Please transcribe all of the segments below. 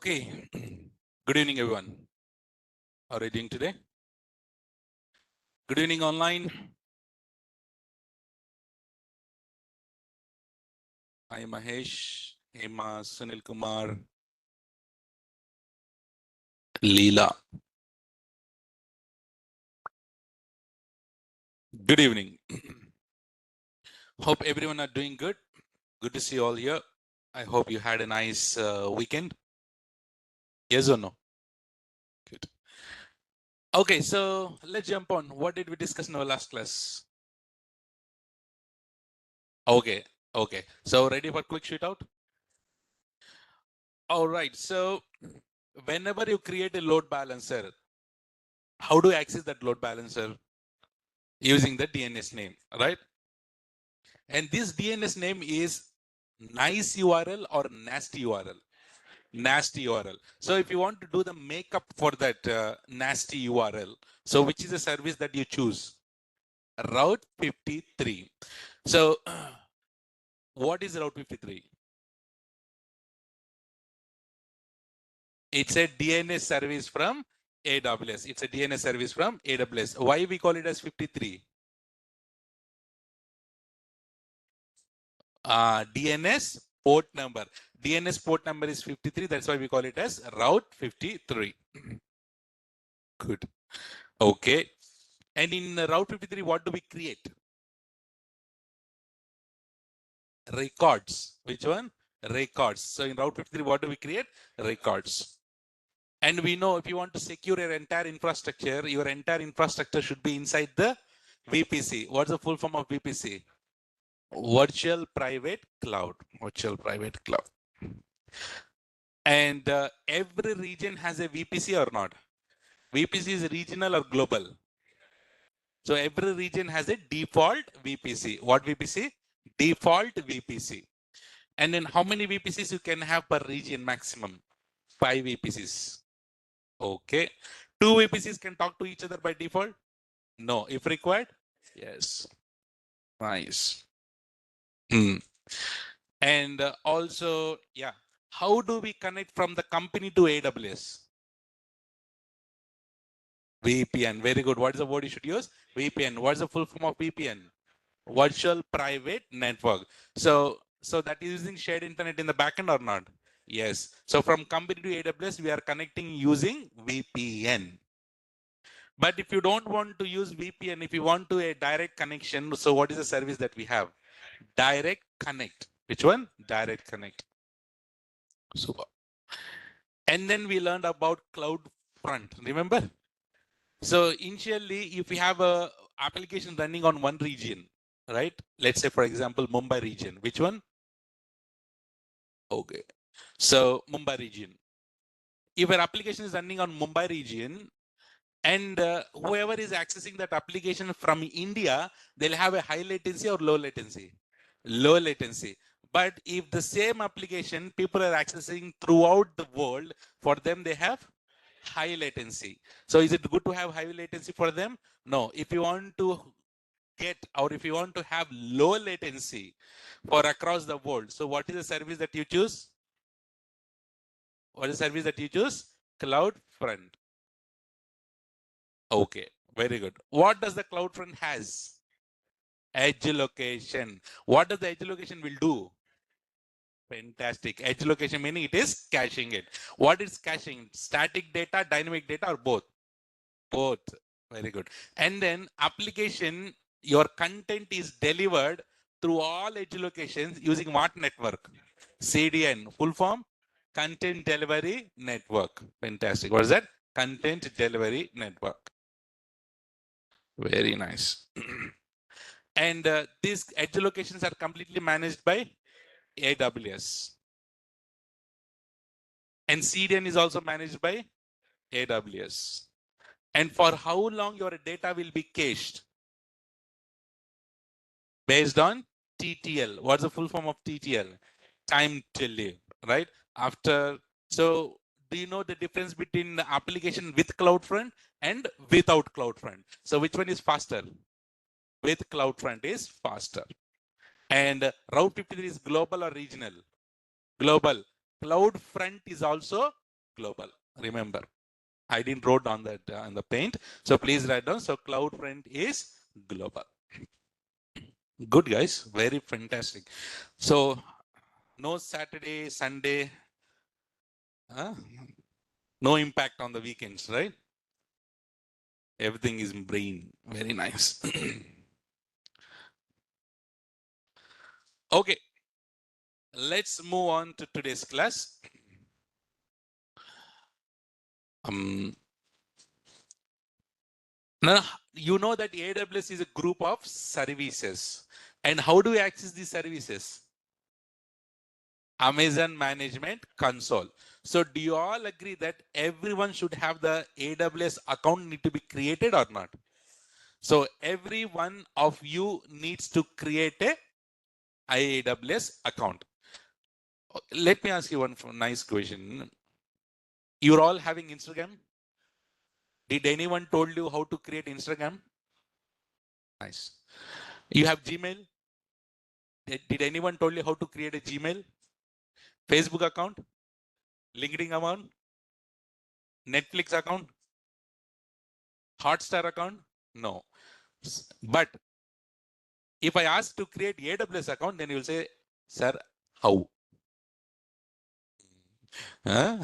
Okay. Good evening, everyone. How are you doing today? Good evening, online. I am Mahesh, Hema, Sunil Kumar, Leela. Good evening. Hope everyone are doing good. Good to see you all here. I hope you had a nice weekend. Yes or no? Good. Okay, so let's jump on. What did we discuss in our last class? Okay. So ready for quick shootout? All right. So whenever you create a load balancer, how do you access that load balancer? Using the DNS name, right? And this DNS name is nice URL or nasty URL. Nasty URL. So if you want to do the makeup for that nasty URL, so which is a service that you choose? Route 53. So what is Route 53? It's a DNS service from AWS. It's a DNS service from AWS. Why we call it as 53? DNS port number. DNS port number is 53. That's why we call it as Route 53. Good. Okay. And in Route 53, what do we create? Records. Which one? Records. So in Route 53, what do we create? Records. And we know if you want to secure your entire infrastructure should be inside the VPC. What's the full form of VPC? Virtual Private Cloud. Virtual Private Cloud. And every region has a VPC or not? VPC is regional or global? So every region has a default VPC. What VPC? Default VPC. And then how many VPCs you can have per region maximum? 5 VPCs. Okay. 2 VPCs can talk to each other by default? No. If required? Yes. Nice. And also, yeah. How do we connect from the company to AWS? VPN. Very good. What is the word you should use? VPN. What's the full form of VPN? Virtual Private Network. So that is using shared internet in the backend or not? Yes. So from company to AWS, we are connecting using VPN. But if you don't want to use VPN, if you want to a direct connection, so what is the service that we have? Direct Connect. Which one? Direct Connect. Super. And then we learned about CloudFront. Remember? So initially, if we have a application running on one region, right? Let's say, for example, Mumbai region. Which one? Okay. So Mumbai region. If an application is running on Mumbai region, and whoever is accessing that application from India, they'll have a high latency or low latency? Low latency. But if the same application people are accessing throughout the world, for them they have high latency. So is it good to have high latency for them? No. If you want to get, or if you want to have low latency for across the world, so what is the service that you choose? What is the service that you choose? CloudFront. Okay, very good. What does the CloudFront has? Edge location. What does the edge location will do? Fantastic. Edge location meaning it is caching it. What is caching? Static data, dynamic data, or both? Both. Very good. And then application, your content is delivered through all edge locations using what network? CDN. Full form? Content Delivery Network. Fantastic. What is that? Content Delivery Network. Very nice. And these edge locations are completely managed by AWS. And CDN is also managed by AWS. And for how long your data will be cached? Based on TTL. What's the full form of TTL? Time till live, right? After, so do you know the difference between the application with CloudFront and without CloudFront? So which one is faster? With CloudFront is faster. And Route 53 is global or regional? Global. CloudFront is also global. Remember, I didn't wrote on that in the paint. So please write down. So CloudFront is global. Good, guys. Very fantastic. So no Saturday, Sunday, no impact on the weekends, right? Everything is in brain. Very nice. Okay. Let's move on to today's class. Now, you know that AWS is a group of services. And how do we access these services? Amazon Management Console. So do you all agree that everyone should have the AWS account need to be created or not? So every one of you needs to create a AWS account. Let me ask you one nice question. You're all having Instagram? Did anyone told you how to create Instagram? Nice. You have Gmail? Did anyone told you how to create a Gmail? Facebook account? LinkedIn account? Netflix account? Hotstar account? No. But if I ask to create AWS account, then you will say, sir, how? Huh?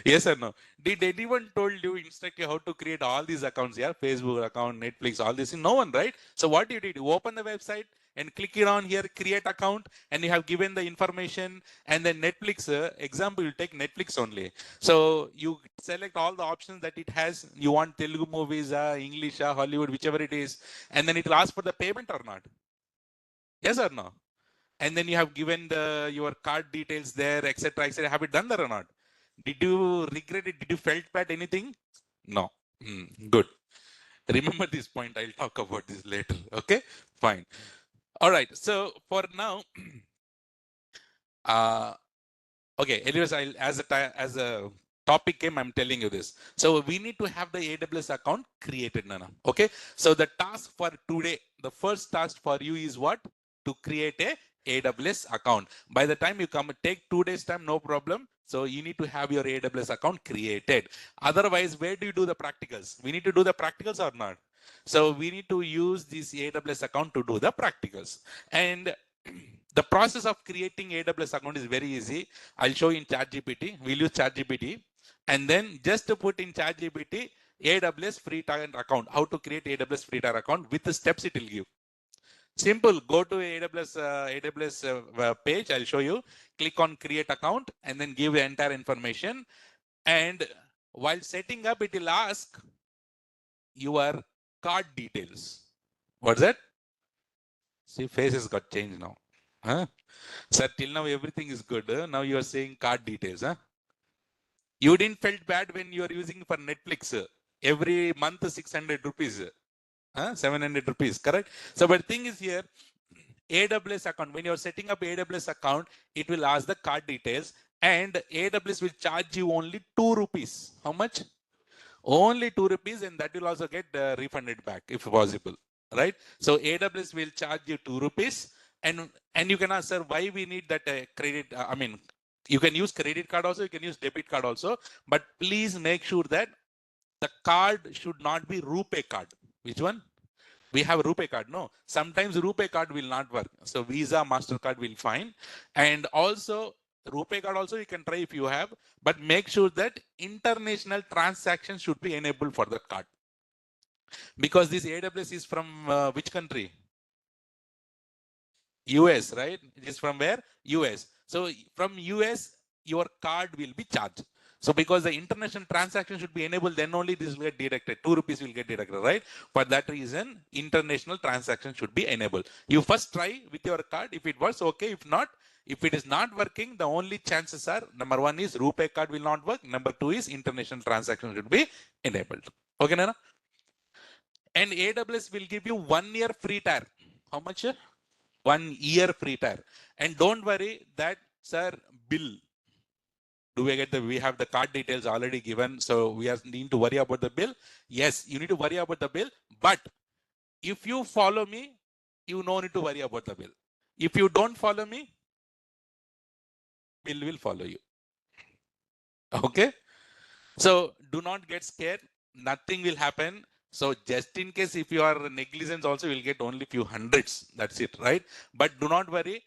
Yes or no? Did anyone told you, instruct you how to create all these accounts? Yeah, Facebook account, Netflix, all this. No one, right? So what you did, you open the website and click it on here, create account, and you have given the information. And then Netflix, example, you take Netflix only. So you select all the options that it has. You want Telugu movies, English, Hollywood, whichever it is. And then it will ask for the payment or not. Yes or no? And then you have given your card details there, etc., etc. Have you done that or not? Did you regret it? Did you felt bad anything? No. Good. Remember this point. I'll talk about this later. Okay, fine. All right. So for now, okay. Anyways, as a topic came, I'm telling you this. So we need to have the AWS account created, Nana. Okay. So the task for today, the first task for you is what? To create a AWS account. By the time you come, take 2 days time, no problem. So you need to have your AWS account created. Otherwise, where do you do the practicals? We need to do the practicals or not? So we need to use this AWS account to do the practicals. And the process of creating AWS account is very easy. I'll show you in ChatGPT. We'll use ChatGPT. And then just to put in ChatGPT, AWS free tier account, how to create AWS free tier account with the steps it will give. Simple. Go to AWS page. I'll show you. Click on create account and then give the entire information. And while setting up, it will ask your card details. What's that? See, faces got changed now. Huh? Sir, till now everything is good. Now you are saying card details. Huh? You didn't felt bad when you are using for Netflix. Every month 600 rupees. 700 rupees, correct? So, but the thing is here, AWS account, when you're setting up AWS account, it will ask the card details and AWS will charge you only 2 rupees. How much? Only 2 rupees, and that will also get refunded back if possible, right? So AWS will charge you 2 rupees, and you can ask, sir, why we need that credit? I mean, you can use credit card also, you can use debit card also, but please make sure that the card should not be RuPay card. Which one? We have RuPay card. No, sometimes RuPay card will not work. So Visa, MasterCard will fine. And also RuPay card also you can try if you have, but make sure that international transactions should be enabled for the card. Because this AWS is from which country? US, right? It is from where? US. So from US, your card will be charged. So because the international transaction should be enabled, then only this will get deducted. 2 rupees will get deducted, right? For that reason, international transaction should be enabled. You first try with your card. If it works, okay. If not, if it is not working, the only chances are, number 1 is RuPay card will not work. Number 2 is international transaction should be enabled. Okay, Nana? And AWS will give you 1 year free tier. How much? 1 year free tier. And don't worry that, sir, bill. Do we get we have the card details already given, so we are need to worry about the bill? Yes, you need to worry about the bill, but if you follow me, you no need to worry about the bill. If you don't follow me, bill will follow you. Okay. So do not get scared. Nothing will happen. So just in case if you are negligent also, you'll get only few hundreds. That's it, right? But do not worry.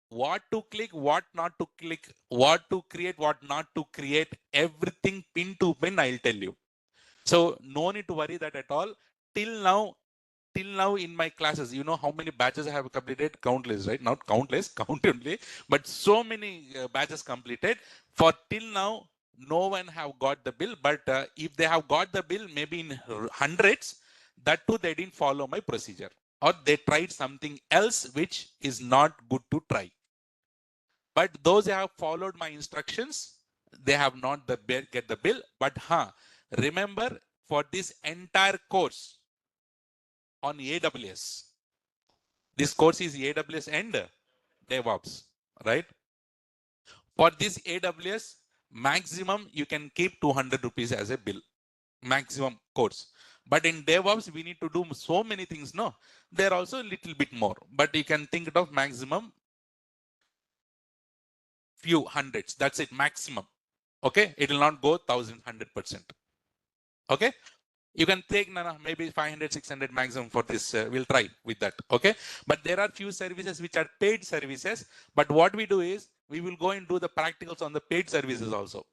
What to click, what not to click, what to create, what not to create, everything pin to pin, I'll tell you. So no need to worry that at all. Till now in my classes, you know how many batches I have completed? Countless, right? Not countless, count only, but so many batches completed. For till now, no one have got the bill, but if they have got the bill, maybe in hundreds, that too, they didn't follow my procedure or they tried something else, which is not good to try. But those who have followed my instructions, they have not get the bill. But remember, for this entire course on AWS, this course is AWS and DevOps, right? For this AWS, maximum you can keep 200 rupees as a bill, maximum course. But in DevOps, we need to do so many things. No, they're also a little bit more, but you can think of maximum few hundreds. That's it, maximum. Okay, it will not go 1,100%. Okay, you can take maybe 500, 600 maximum for this. We'll try with that. Okay, but there are few services which are paid services. But what we do is we will go and do the practicals on the paid services also.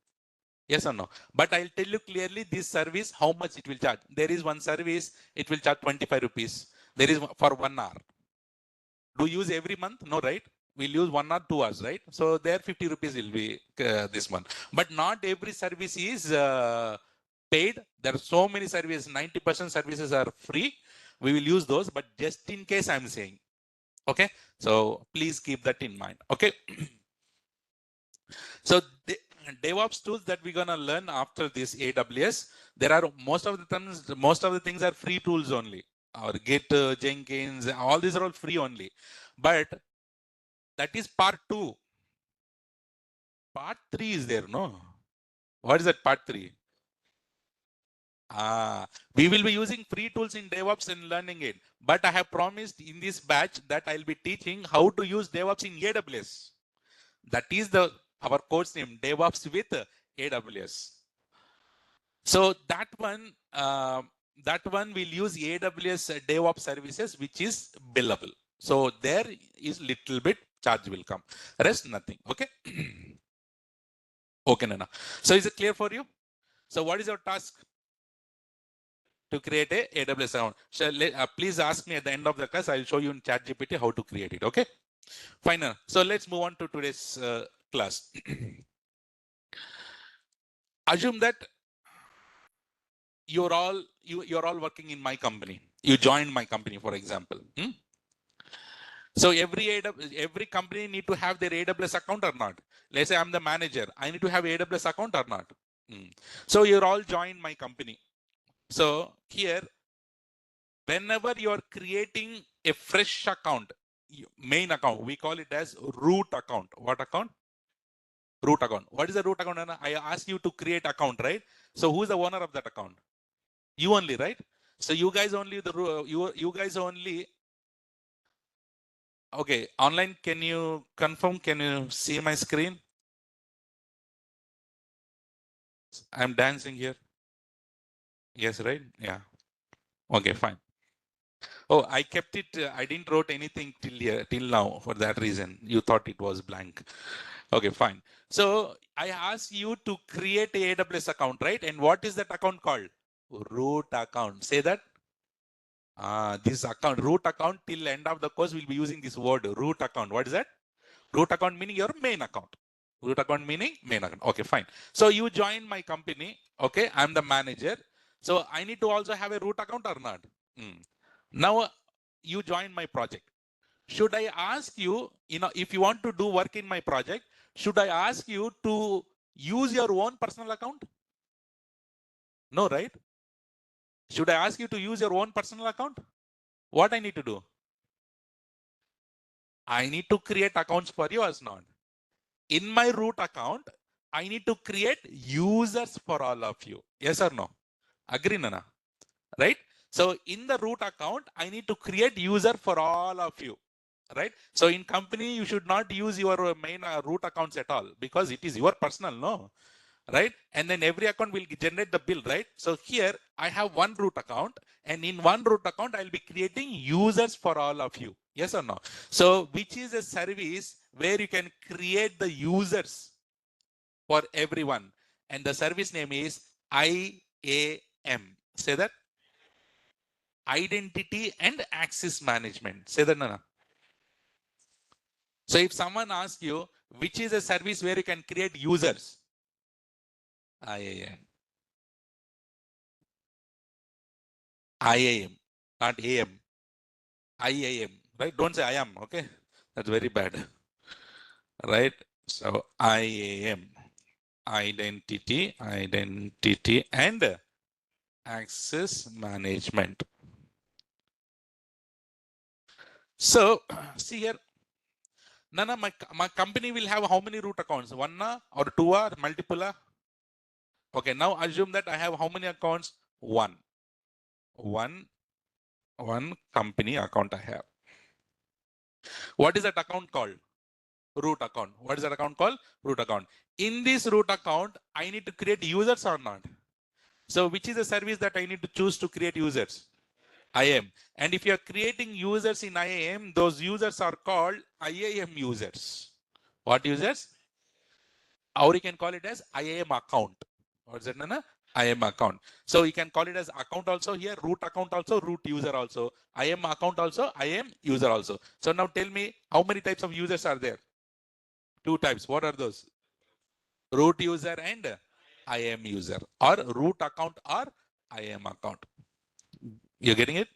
Yes or no? But I'll tell you clearly this service, how much it will charge. There is one service, it will charge 25 rupees. There is for 1 hour. Do you use every month? No, right? We'll use 1 or 2 hours, right? So there 50 rupees will be this one. But not every service is paid. There are so many services, 90% services are free. We will use those, but just in case I'm saying, okay? So please keep that in mind, okay? So the DevOps tools that we're gonna learn after this AWS, there are most of the things are free tools only. Or Git, Jenkins, all these are all free only. But that is part 2. Part 3 is there, no? What is that part 3? We will be using free tools in DevOps and learning it. But I have promised in this batch that I'll be teaching how to use DevOps in AWS. That is our course name, DevOps with AWS. So that one will use AWS DevOps services, which is billable. So there is little bit charge will come. Rest nothing. Okay. Okay, Nana. So is it clear for you? So what is your task? To create a AWS account. So please ask me at the end of the class. I'll show you in ChatGPT how to create it. Okay. Fine. So let's move on to today's class. Assume that you're all working in my company. You joined my company, for example. So every company need to have their AWS account or not? Let's say I'm the manager. I need to have AWS account or not? So you're all joined my company. So here, whenever you're creating a fresh account, main account, we call it as root account. What account? Root account. What is the root account? I ask you to create account, right? So who's the owner of that account? You only, right? So you guys only you guys only. Okay, online, can you confirm? Can you see my screen? I'm dancing here. Yes, right? Yeah. Okay, fine. Oh, I kept it. I didn't wrote anything till now for that reason. You thought it was blank. Okay, fine. So I asked you to create a AWS account, right? And what is that account called? Root account. Say that. This account, root account, till end of the course, we'll be using this word root account. What is that? Root account meaning your main account. Root account meaning main account. Okay, fine. So you join my company. Okay, I'm the manager. So I need to also have a root account or not? Now you join my project. Should I ask you, if you want to do work in my project, should I ask you to use your own personal account? No, right? Should I ask you to use your own personal account? What I need to do? I need to create accounts for you or not? In my root account, I need to create users for all of you. Yes or no? Agree, Nana? Right? So in the root account, I need to create user for all of you. Right? So in company, you should not use your main root accounts at all because it is your personal, no? right? And then every account will generate the bill, right? So here I have one root account, and in one root account, I'll be creating users for all of you. Yes or no? So which is a service where you can create the users for everyone. And the service name is IAM. Say that. Identity and Access Management. Say that, Nana. So if someone asks you, which is a service where you can create users? IAM. IAM, not AM. IAM, right? Don't say I am, okay? That's very bad, right? So IAM, identity and access management. So see here, Nana, my company will have how many root accounts? One or two or multiple? Okay, now assume that I have how many accounts? One company account I have. What is that account called? Root account. What is that account called? Root account. In this root account, I need to create users or not? So which is the service that I need to choose to create users? IAM. And if you're creating users in IAM, those users are called IAM users. What users? Or you can call it as IAM account. What is it, Nana? IAM account. So you can call it as account also here, root account also, root user also, IAM account also, IAM user also. So now tell me how many types of users are there? Two types. What are those? Root user and IAM user, or root account or IAM account. You're getting it?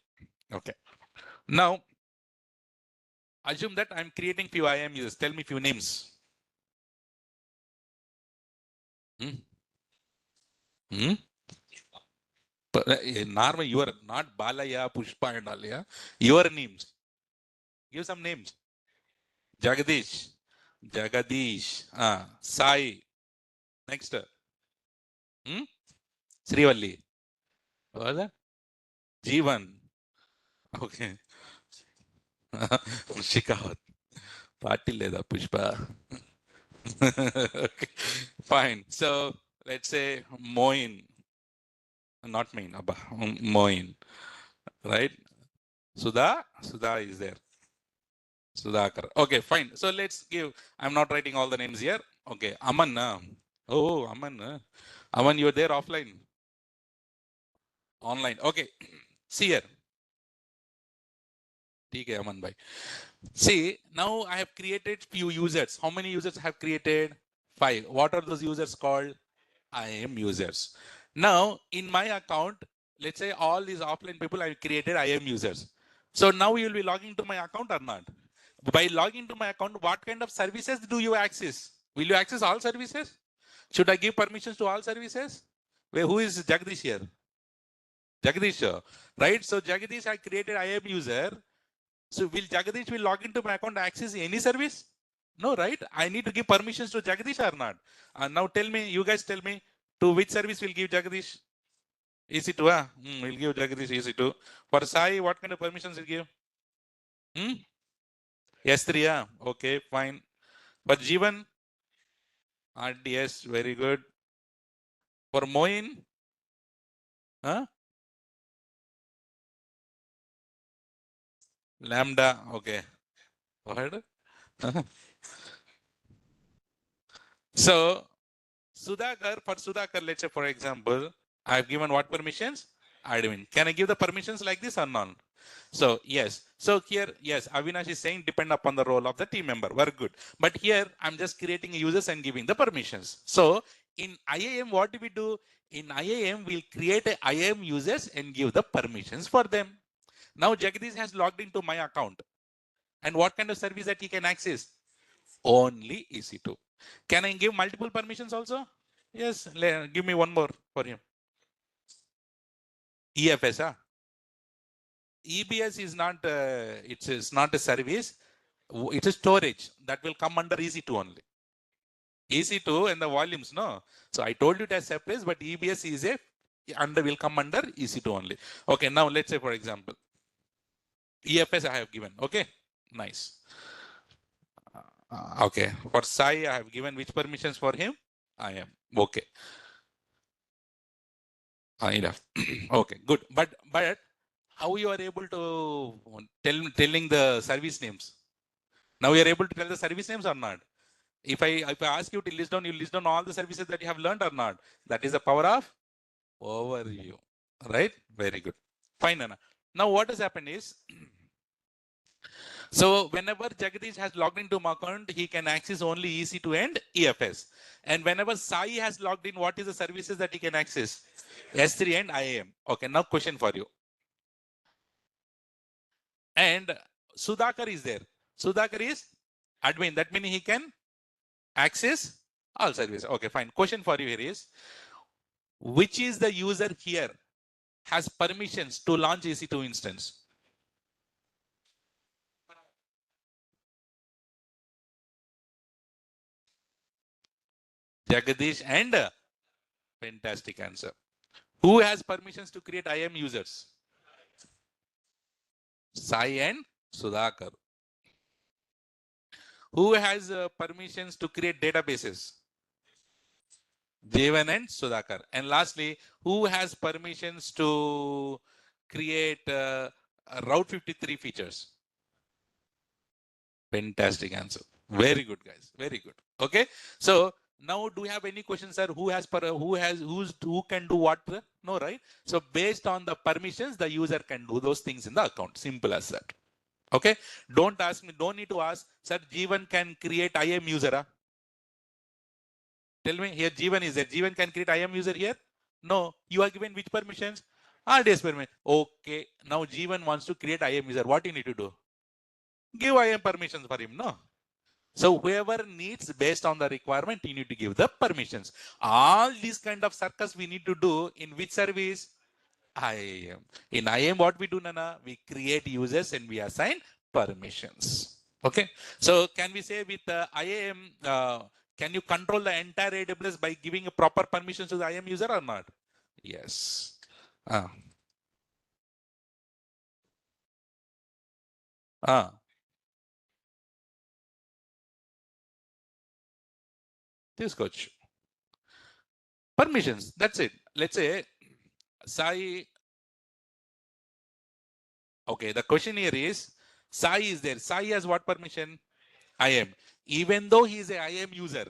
Okay. Now, assume that I'm creating few IAM users. Tell me few names. Hmm? Hmm? Normal, you are not Balaya, Pushpa and all, yeah? Your names. Give some names. Jagadish. Sai. Next. Hmm? Srivalli. What was that? Jeevan. Okay. Shikawat. Patil Leda Pushpa. Okay. Fine. So let's say Moin. Not Main, Abba. Moin. Right? Sudha is there. Sudhakar. Okay, fine. So let's give, I'm not writing all the names here. Okay, Aman. Oh, Aman. Aman, you're there offline? Online. Okay. See here. Okay, Aman bhai. See, now I have created few users. How many users I have created? 5. What are those users called? IAM users. Now, in my account, let's say all these offline people I created IAM users. So now you will be logging to my account or not? By logging to my account, what kind of services do you access? Will you access all services? Should I give permissions to all services? Wait, who is Jagdish here? Jagdish, right? So Jagdish, I created IAM user. So will Jagdish will log into my account and access any service? No, right? I need to give permissions to Jagdish or not? Now tell me, you guys tell me, to which service will give Jagdish? EC2, we'll give Jagdish EC2. For Sai, what kind of permissions will give? S3, okay, fine. For Jeevan, RDS, very good. For Moin, huh? Lambda, okay. Go ahead. So, for Sudhakar, let's say, for example, I've given what permissions? Admin. Can I give the permissions like this or none? So, yes. So here, yes, Avinash is saying depend upon the role of the team member. Very good. But here, I'm just creating users and giving the permissions. So, in IAM, what do we do? In IAM, we'll create a IAM users and give the permissions for them. Now, Jagdish has logged into my account. And what kind of service that he can access? Only EC2. Can I give multiple permissions also? Yes, give me one more for him. EFS, EBS is not, it's not a service. It's a storage that will come under EC2 only. EC2 and the volumes, no. So I told you it as separate, but EBS is will come under EC2 only. Okay, now let's say, for example, EFS I have given. Okay, nice. Okay, for Sai, I have given which permissions for him? I am. Okay. Enough. Okay, good. But how you are able to telling the service names? Now you are able to tell the service names or not? If I ask you to list down, you list down all the services that you have learned or not? That is the power of overview, right? Very good. Fine, Anna. Now what has happened is, so whenever Jagadish has logged into my account, he can access only EC2 and EFS. And whenever Sai has logged in, what is the services that he can access? S3 and IAM. Okay, now question for you. And Sudhakar is there. Sudhakar is admin. That means he can access all services. Okay, fine. Question for you here is, which is the user here has permissions to launch EC2 instance? Jagadish and fantastic answer. Who has permissions to create IAM users? Sai and Sudhakar. Who has permissions to create databases? Jeevan and Sudhakar. And lastly, who has permissions to create Route 53 features? Fantastic answer. Very good, guys. Very good. Okay. So now, do you have any questions, sir? Who can do what? No, right? So based on the permissions, the user can do those things in the account. Simple as that. Okay. Don't ask me. Don't need to ask, sir. Jeevan can create IAM user. Huh? Tell me here. Jeevan is there. Jeevan can create IAM user here. No. You are given which permissions? RDS permission. Okay. Now Jeevan wants to create IAM user. What you need to do? Give IAM permissions for him. No. So whoever needs based on the requirement, you need to give the permissions. All these kind of circus we need to do in which service? IAM. In IAM, what we do, Nana? We create users and we assign permissions. Okay. So can we say with IAM, can you control the entire AWS by giving a proper permissions to the IAM user or not? Yes. This coach. Permissions. That's it. Let's say Sai. Okay, the question here is, Sai is there. Sai has what permission? IAM. Even though he is a IAM user,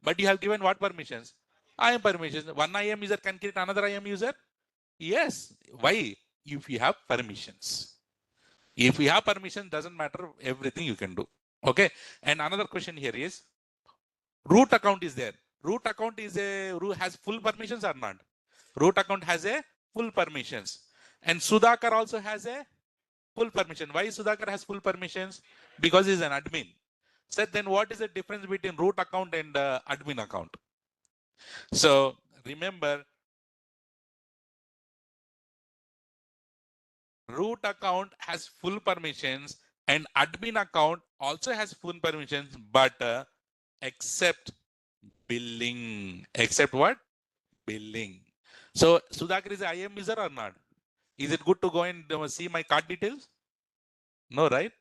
but you have given what permissions? IAM permissions. One IAM user can create another IAM user? Yes. Why? If you have permissions. If you have permission, doesn't matter, everything you can do. Okay. And another question here is, root account is there. Root account has full permissions or not? Root account has a full permissions. And Sudhakar also has a full permission. Why Sudhakar has full permissions? Because he's an admin. So then what is the difference between root account and admin account? So remember, root account has full permissions and admin account also has full permissions, but except billing. Except what? Billing. So Sudhakar is an IAM user or not? Is it good to go and see my card details? No, right?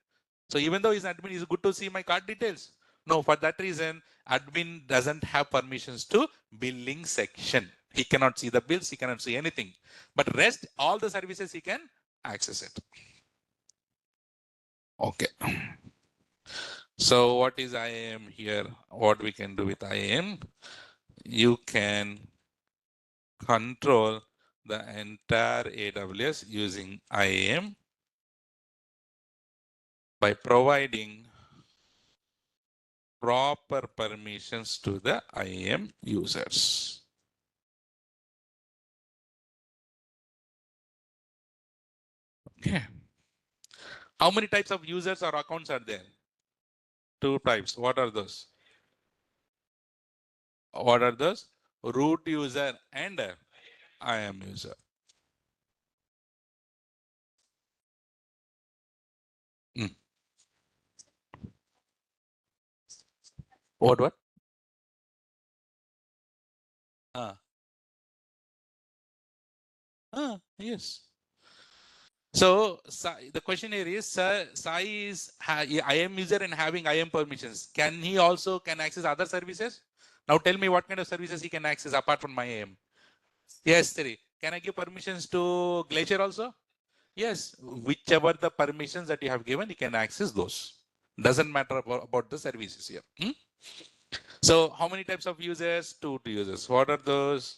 So even though he's admin, is good to see my card details? No, for that reason, admin doesn't have permissions to billing section. He cannot see the bills, he cannot see anything. But rest, all the services, he can access it. Okay. So what is IAM here? What we can do with IAM? You can control the entire AWS using IAM by providing proper permissions to the IAM users. Okay. How many types of users or accounts are there? Two types. What are those? What are those? Root user and IAM user. What? Yes. So the question here is, Sai is IAM user and having IAM permissions. Can he also access other services? Now tell me what kind of services he can access apart from my IAM. Yes, Siri. Can I give permissions to Glacier also? Yes, whichever the permissions that you have given, you can access those. Doesn't matter about the services here. So how many types of users? Two users. What are those?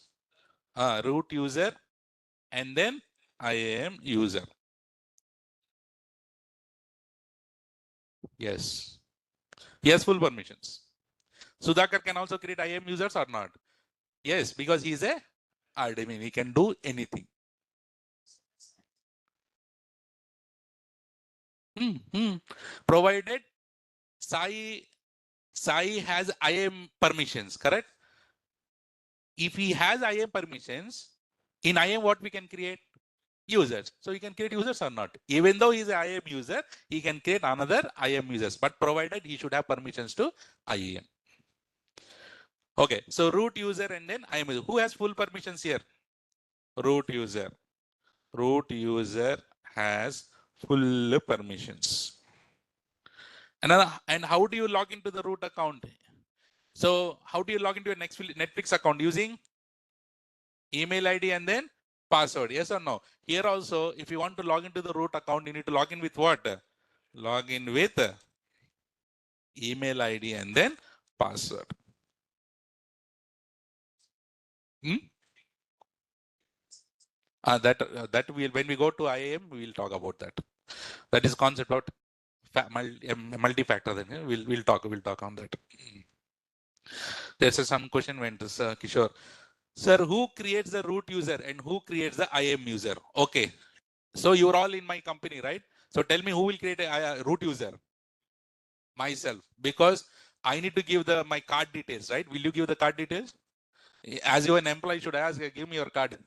Root user and then IAM user. Yes. He has full permissions. Sudhakar can also create IAM users or not? Yes, because he is a admin. He can do anything. Provided Sai has IAM permissions, correct? If he has IAM permissions, in IAM what we can create? Users. So he can create users or not? Even though he is an IAM user, he can create another IAM users, but provided he should have permissions to IAM. Okay, so root user and then IAM user. Who has full permissions here? Root user. Root user has full permissions. And how do you log into the root account? So how do you log into your Netflix account? Using email ID and then password. Yes or no? Here also, if you want to log into the root account, you need to log in with what? Log in with email ID and then password. That will, when we go to IAM, we will talk about that. That is concept about multi-factor. Then we'll talk on that. There's some question went Kishore. Sir, who creates the root user and who creates the IAM user? Okay. So you're all in my company, right? So tell me who will create a root user? Myself, because I need to give my card details, right? Will you give the card details? As you an employee should ask, give me your card.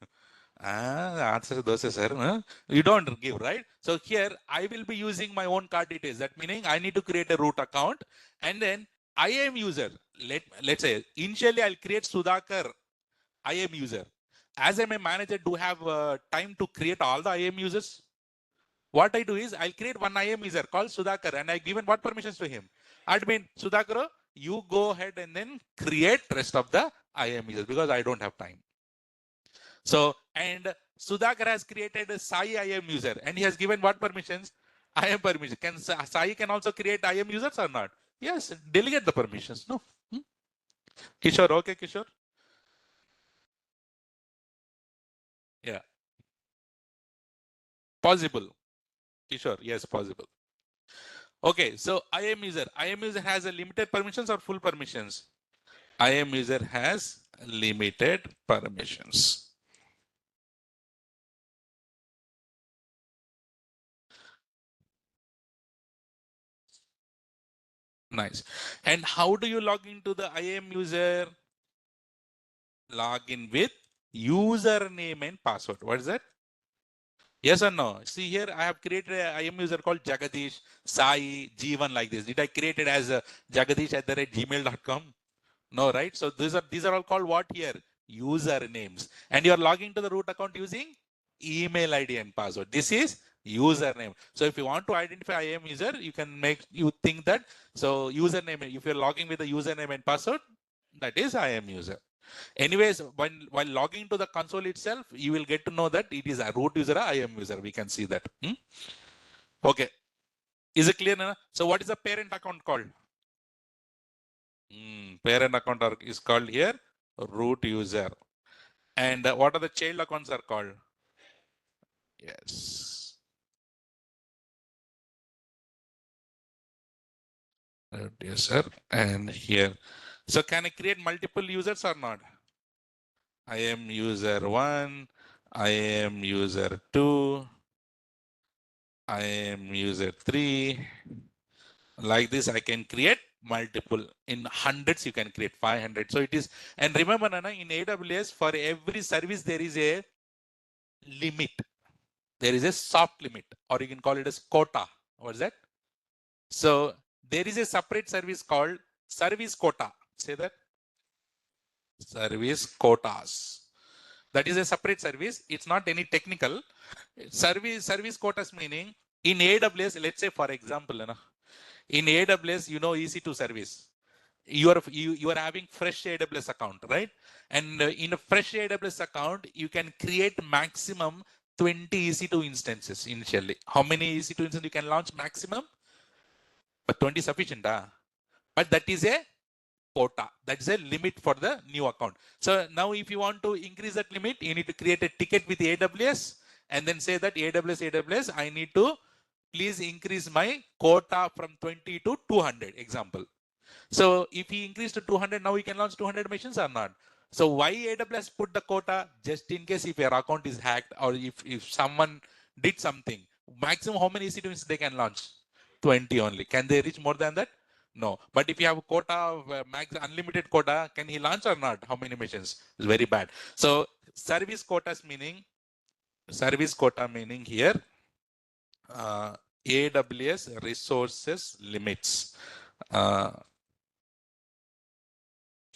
Answer those, sir. Huh? You don't give, right? So here I will be using my own card details. That meaning I need to create a root account and then IAM user. Let's say initially I'll create Sudhakar IAM user. As I'm a manager, do have time to create all the IAM users? What I do is I'll create one IAM user called Sudhakar and I given what permissions to him? Admin, Sudhakar, you go ahead and then create rest of the IAM users because I don't have time. So, and Sudhakar has created a Sai IAM user and he has given what permissions? IAM permission. Can Sai can also create IAM users or not? Yes, delegate the permissions. No. Kishore, okay, Kishore? Yeah. Possible. Kishore, yes, possible. Okay, so IAM user has a limited permissions or full permissions? IAM user has limited permissions. Nice. And how do you log into the IAM user? Log in with username and password. What is that? Yes or no? See here, I have created a IAM user called Jagadish, Sai, G1 like this. Did I create it as jagadish@gmail.com? No, right? So these are all called what here? Usernames. And you're logging to the root account using email ID and password. This is username. So if you want to identify IAM user, you think that, so username, if you're logging with the username and password, that is IAM user. Anyways, while logging to the console itself, you will get to know that it is a root user, a IAM user. We can see that. Okay. Is it clear now? So what is the parent account called? Parent account is called here root user. And what are the child accounts are called? Yes. Root user and here. So can I create multiple users or not? I am user 1, I am user 2, I am user 3. Like this, I can create multiple. In hundreds, you can create 500. So it is, and remember, Nana, in AWS, for every service, there is a limit. There is a soft limit, or you can call it as quota. What is that? So there is a separate service called service quota. Say that. Service quotas. That is a separate service. It's not any technical. Service quotas meaning in AWS, let's say for example, in AWS, EC2 service. You are having fresh AWS account, right? And in a fresh AWS account, you can create maximum 20 EC2 instances initially. How many EC2 instances you can launch maximum? But 20 sufficient, but that is a quota. That's a limit for the new account. So now if you want to increase that limit, you need to create a ticket with AWS and then say that AWS, I need to please increase my quota from 20 to 200, example. So if he increased to 200, now he can launch 200 machines or not. So why AWS put the quota? Just in case if your account is hacked or if someone did something, maximum how many EC2 they can launch? 20 only. Can they reach more than that? No. But if you have a quota of max unlimited quota, can he launch or not? How many missions? It's very bad. So service quota meaning here, AWS resources limits.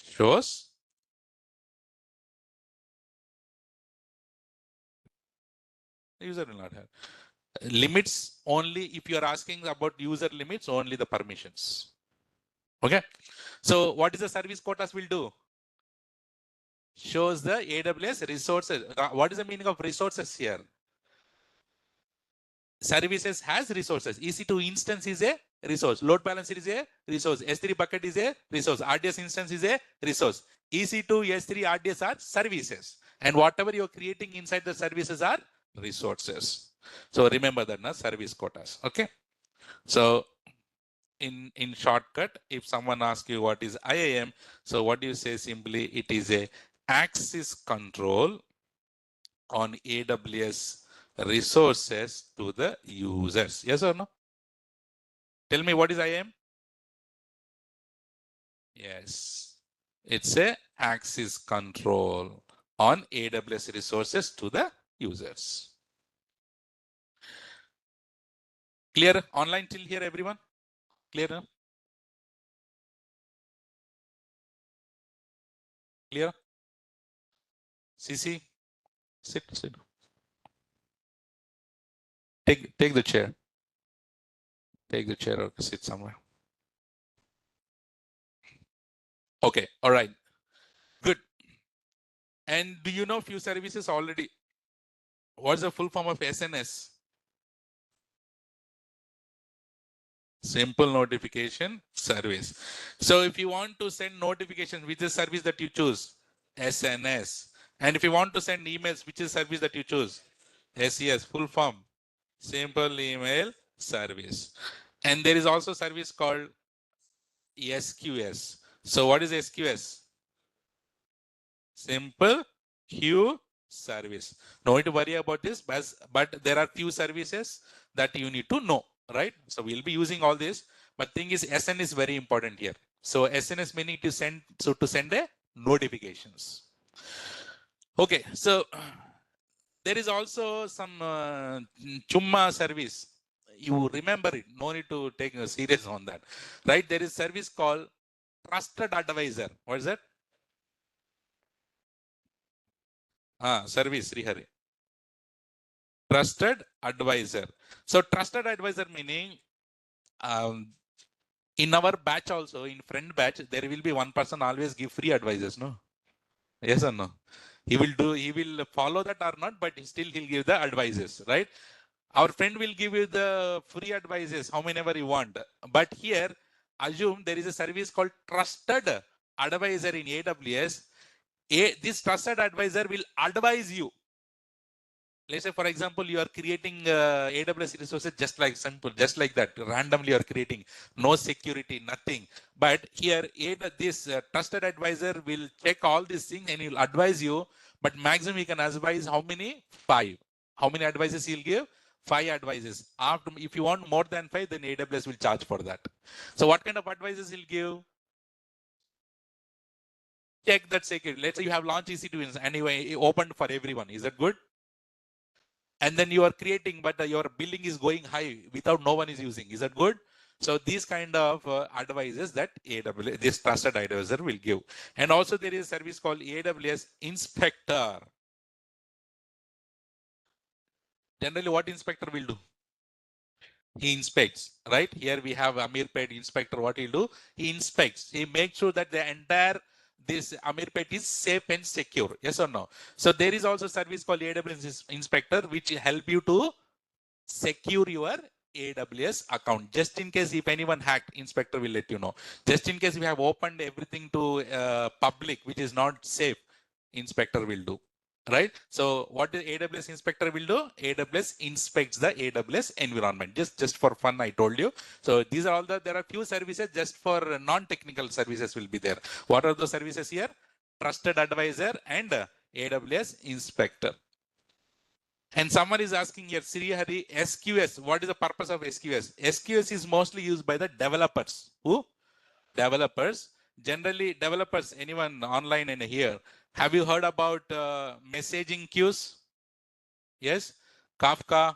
Shows user will not have limits only if you are asking about user limits, only the permissions. Okay. So what is the service quotas will do? Shows the AWS resources. What is the meaning of resources here? Services has resources. EC2 instance is a resource. Load balancer is a resource. S3 bucket is a resource. RDS instance is a resource. EC2, S3, RDS are services. And whatever you're creating inside the services are resources. So remember that, service quotas. Okay. So in shortcut, if someone asks you what is IAM, so what do you say simply? It is a access control on AWS resources to the users. Yes or no? Tell me, what is IAM? Yes, it's a access control on AWS resources to the users. Clear? Online till here, everyone? Clear? No? Clear? CC, sit. Take the chair. Take the chair or sit somewhere. Okay, all right. Good. And do you know few services already? What's the full form of SNS? Simple notification service. So if you want to send notifications, which is service that you choose? SNS. And if you want to send emails, which is service that you choose? SES, full form. Simple email service. And there is also service called SQS. So what is SQS? Simple queue service. No need to worry about this, but there are few services that you need to know, right? So we'll be using all this, but thing is SN is very important here. So SNS meaning to send a notifications. Okay, so there is also some Chumma service. You remember it, no need to take a serious on that, right? There is service called Trusted Advisor. What is that? Service, Srihari. Trusted Advisor. So Trusted Advisor meaning in our batch also, in friend batch, there will be one person always give free advices, no? Yes or no? He will follow that or not, but still he'll give the advices, right? Our friend will give you the free advices, how many ever you want. But here, assume there is a service called Trusted Advisor in AWS. This Trusted Advisor will advise you. Let's say, for example, you are creating AWS resources just like that. Randomly, you are creating, no security, nothing. But here, this Trusted Advisor will check all these things and he'll advise you. But maximum, he can advise how many? 5. How many advices he'll give? 5 advices. After, if you want more than 5, then AWS will charge for that. So what kind of advices he'll give? Check that security. Let's say you have launched EC2 and you opened for everyone. Is that good? And then you are creating, but your billing is going high without no one is using. Is that good? So these kind of advices that AWS, this Trusted Advisor will give. And also there is a service called AWS Inspector. Generally, what inspector will do? He inspects, right? Here we have Amir Pet inspector. What he'll do? He inspects. He makes sure that the entire this Amir Pet is safe and secure. Yes or no? So there is also service called AWS inspector, which help you to secure your AWS account. Just in case if anyone hacked, inspector will let you know. Just in case we have opened everything to public, which is not safe, inspector will do. Right? So what the AWS inspector will do? AWS inspects the AWS environment. Just for fun, I told you. So these are all there are few services just for non-technical services will be there. What are the services here? Trusted advisor and AWS inspector. And someone is asking here, Sri Hari, SQS, what is the purpose of SQS? SQS is mostly used by the developers. Who? Developers. Generally, developers, anyone online and here, have you heard about messaging queues? Yes? Kafka,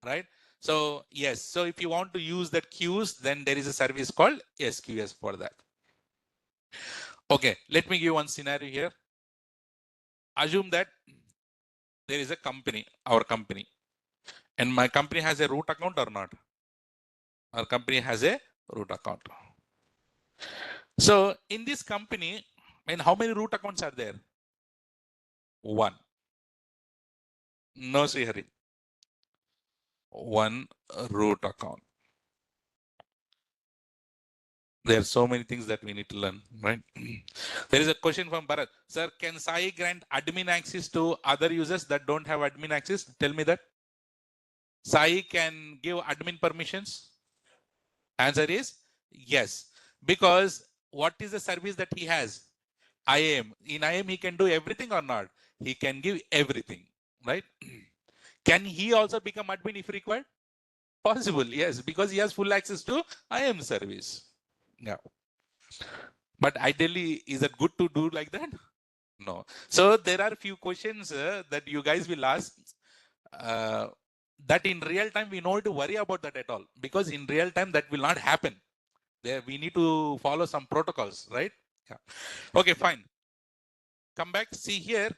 right? So, yes. So, if you want to use that queues, then there is a service called SQS for that. Okay, let me give one scenario here. Assume that there is a company, our company, and my company has a root account or not? Our company has a root account. So in this company, and how many root accounts are there? One. No, Srihari. One root account. There are so many things that we need to learn, right? There is a question from Bharat. Sir, can Sai grant admin access to other users that don't have admin access? Tell me that. Sai can give admin permissions? Answer is yes. Because what is the service that he has? IAM. In IAM, he can do everything or not? He can give everything, right? Can he also become admin if required? Possible, yes, because he has full access to IAM service. Yeah. But ideally, is it good to do like that? No. So there are few questions that you guys will ask that in real time, we don't worry about that at all, because in real time, that will not happen. There, we need to follow some protocols, right? Yeah. Okay, fine. Come back. See here.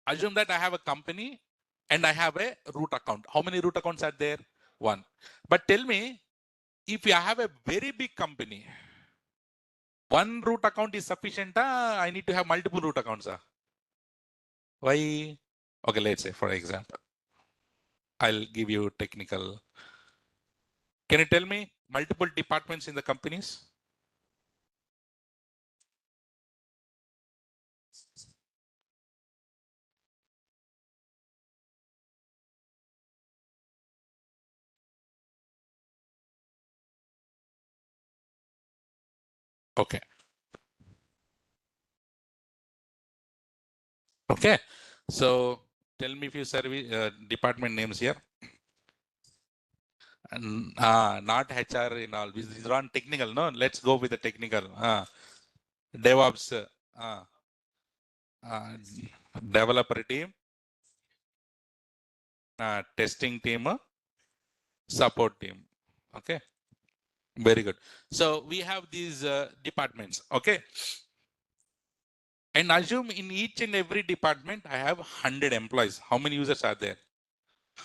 Assume that I have a company and I have a root account. How many root accounts are there? One. But tell me, if you have a very big company, one root account is sufficient? I need to have multiple root accounts. Why? Okay, let's say, for example, I'll give you technical. Can you tell me multiple departments in the companies? Okay. Okay. So tell me a few service department names here. Not HR in all. This is not technical. No, let's go with the technical. DevOps, developer team, testing team, support team. Okay, very good. So we have these departments. Okay, and assume in each and every department I have 100 employees. How many users are there?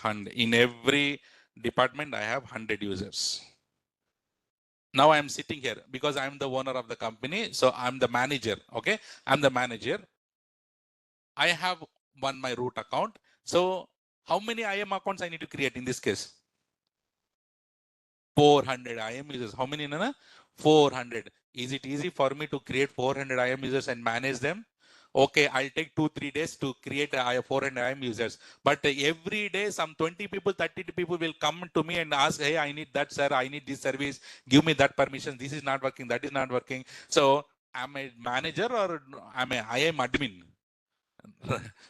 100. In every department I have 100 users. Now I am sitting here because I am the owner of the company. So I'm the manager. Okay, I'm the manager. I have my root account. So how many IAM accounts I need to create in this case? 400 IAM users. How many, Nana? 400. Is it easy for me to create 400 IAM users and manage them? Okay, I'll take 2-3 days to create 400 IAM users. But every day, some 20 people, 30 people will come to me and ask, hey, I need that, sir. I need this service. Give me that permission. This is not working. That is not working. So am I manager or am I IAM admin?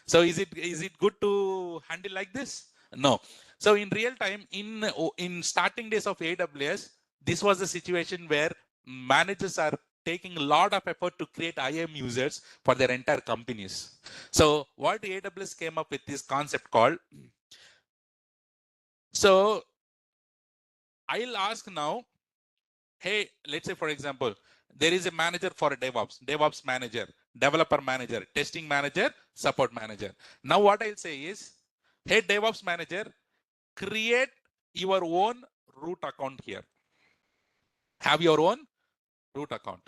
So is it good to handle like this? No. So in real time, in starting days of AWS, this was the situation where managers are taking a lot of effort to create IAM users for their entire companies. So what AWS came up with this concept called. So I'll ask now, hey, let's say for example, there is a manager for a DevOps manager, developer manager, testing manager, support manager. Now what I'll say is, Hey, DevOps manager, create your own root account here. Have your own root account.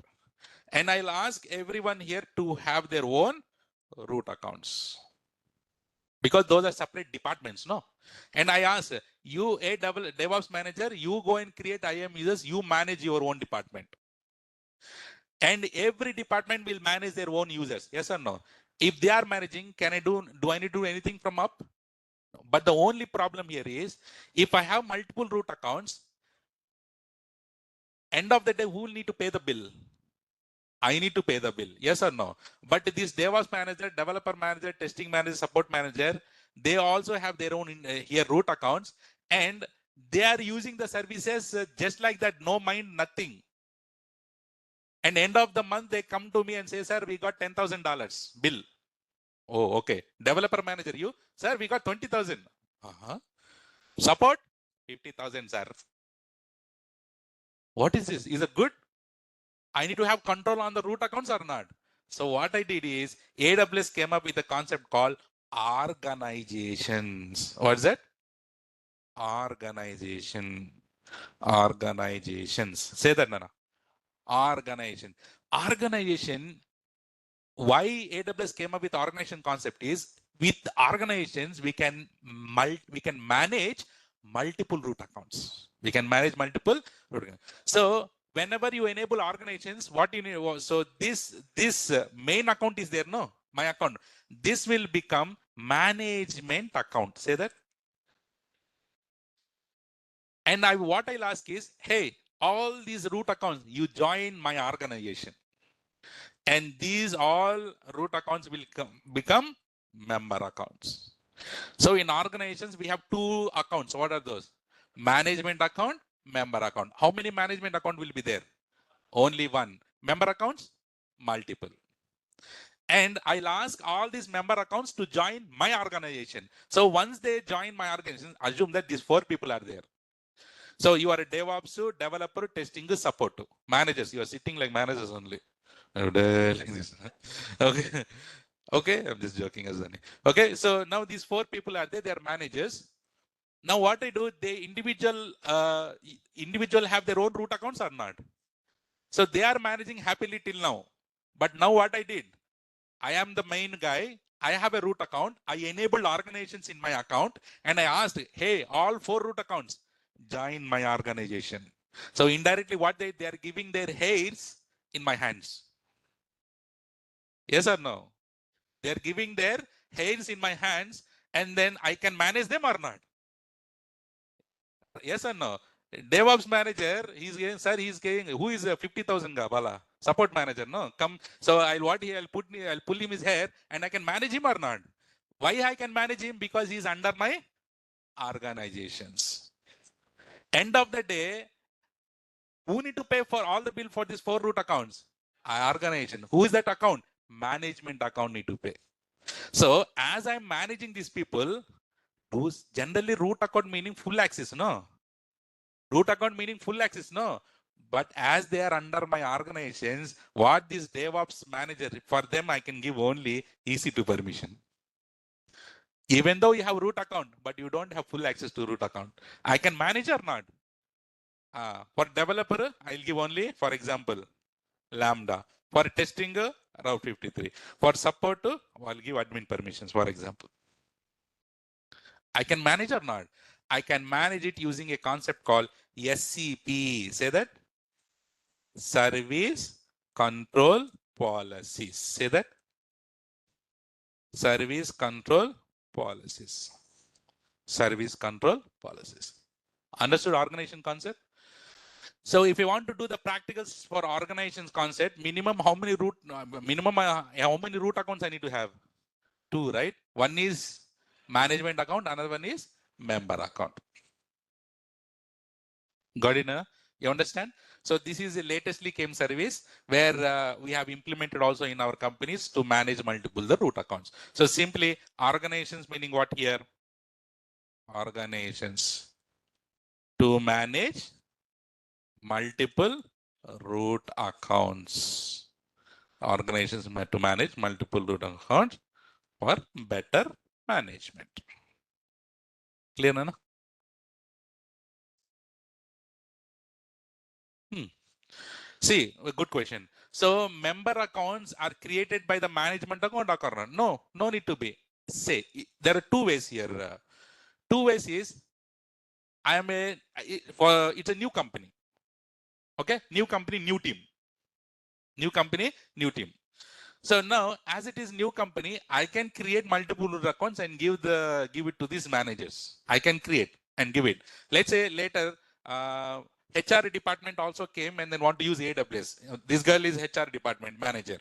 And I'll ask everyone here to have their own root accounts, because those are separate departments, no? And I ask you, a DevOps manager, you go and create IAM users, you manage your own department. And every department will manage their own users. Yes or no? If they are managing, do I need to do anything from up? No. But the only problem here is, if I have multiple root accounts, end of the day, who will need to pay the bill? I need to pay the bill. Yes or no? But this DevOps manager, developer manager, testing manager, support manager, they also have their own here root accounts, and they are using the services just like that, no mind, nothing. And end of the month, they come to me and say, sir, we got $10,000 bill. Oh, okay. Developer manager, you, sir, we got 20,000. Support 50,000, sir. What is this? Is it good? I need to have control on the root accounts or not? So what I did is, AWS came up with a concept called organizations. What's that? Organizations. Say that, Nana. Organization. Why AWS came up with organization concept is, with organizations, we can manage multiple root accounts. We can manage multiple root accounts. So whenever you enable organizations, what you need, so this main account is there, no? My account. This will become management account. Say that. And what I'll ask is, hey, all these root accounts, you join my organization. And these all root accounts will become member accounts. So in organizations, we have two accounts. What are those? Management account, member account. How many management account will be there? Only one. Member accounts? Multiple. And I'll ask all these member accounts to join my organization. So once they join my organization, assume that these 4 people are there. So you are a DevOps, developer, testing, support. Managers, you are sitting like managers only. Okay. Okay, I'm just joking as any. Okay, so now these 4 people are there, they are managers. Now what I do, they individual have their own root accounts or not? So they are managing happily till now. But now what I did, I am the main guy. I have a root account. I enabled organizations in my account, and I asked, hey, all 4 root accounts, join my organization. So indirectly what they are giving their hairs in my hands. Yes or no? They are giving their hairs in my hands, and then I can manage them or not? Yes or no? DevOps manager, he's getting, sir, he's getting, who is 50,000 Bala? Support manager, no? Come, so I'll pull him his hair, and I can manage him or not? Why I can manage him? Because he's under my organizations. End of the day, who need to pay for all the bill for these 4 root accounts? Organization. Who is that account? Management account need to pay. So as I'm managing these people, who's generally root account meaning full access, no? Root account meaning full access, no? But as they are under my organizations, what this DevOps manager, for them, I can give only EC2 permission. Even though you have root account, but you don't have full access to root account. I can manage or not? For developer, I'll give only, for example, Lambda. For testing, Route 53. For support, I'll give admin permissions, for example. I can manage or not? I can manage it using a concept called SCP. Say that. Service Control Policies. Say that. Service Control Policies. Service Control Policies. Understood organization concept? So if you want to do the practicals for organizations concept, minimum how many root accounts I need to have? 2, right? One is management account, another one is member account. Got it? You understand? So this is the latestly came service where we have implemented also in our companies to manage multiple the root accounts. So simply organizations meaning what here? Organizations to manage multiple root accounts. Organizations to manage multiple root accounts for better management. Clear, Nana? See, a good question. So member accounts are created by the management account or no? No need to be. Say, there are two ways here. Two ways is, I am it's a new company. Okay, new company, new team. New company, new team. So now, as it is new company, I can create multiple root accounts and give it to these managers. I can create and give it. Let's say later, HR department also came and then want to use AWS. This girl is HR department manager.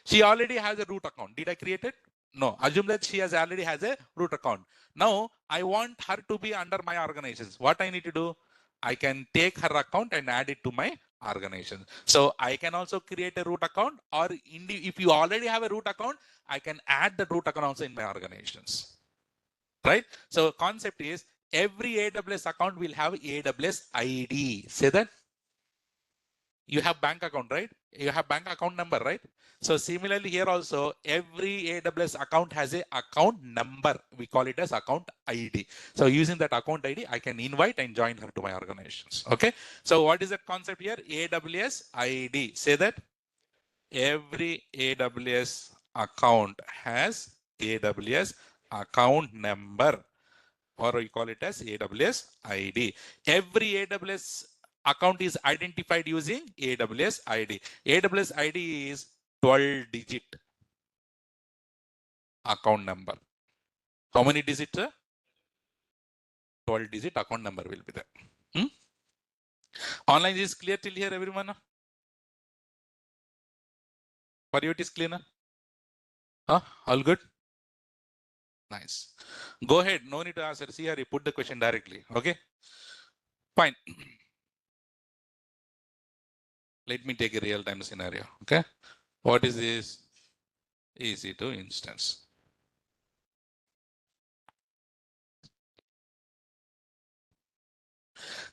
She already has a root account. Did I create it? No. Assume that she already has a root account. Now I want her to be under my organizations. What I need to do? I can take her account and add it to my organization. So I can also create a root account, or if you already have a root account, I can add the root account also in my organizations. Right? So concept is every AWS account will have AWS ID. Say that. You have bank account, right? You have bank account number, right? So similarly here also, every AWS account has a account number. We call it as account ID. So using that account ID, I can invite and join her to my organizations. Okay. So what is the concept here? AWS ID. Say that. Every AWS account has AWS account number, or we call it as AWS ID. Every AWS account is identified using AWS ID. AWS ID is 12-digit account number. How many digits? 12-digit account number will be there. Online is clear till here, everyone? For you, it is clear? All good? Nice. Go ahead. No need to answer. See here, you put the question directly. Okay? Fine. Let me take a real-time scenario. Okay? What is this? EC2 instance.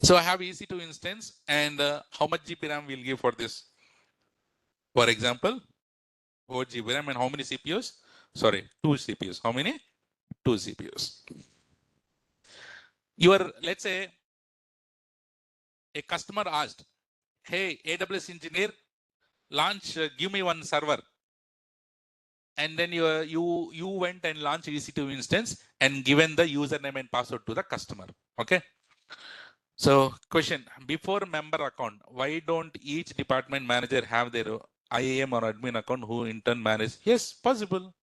So I have EC2 instance, and how much GB RAM will give for this? For example, 4 GB RAM and how many CPUs? Sorry, 2 CPUs. How many? 2 CPUs. Let's say a customer asked, hey, AWS engineer, give me one server. And then you went and launched EC2 instance and given the username and password to the customer. Okay. So question, before member account, why don't each department manager have their IAM or admin account who in turn manage? Yes, possible.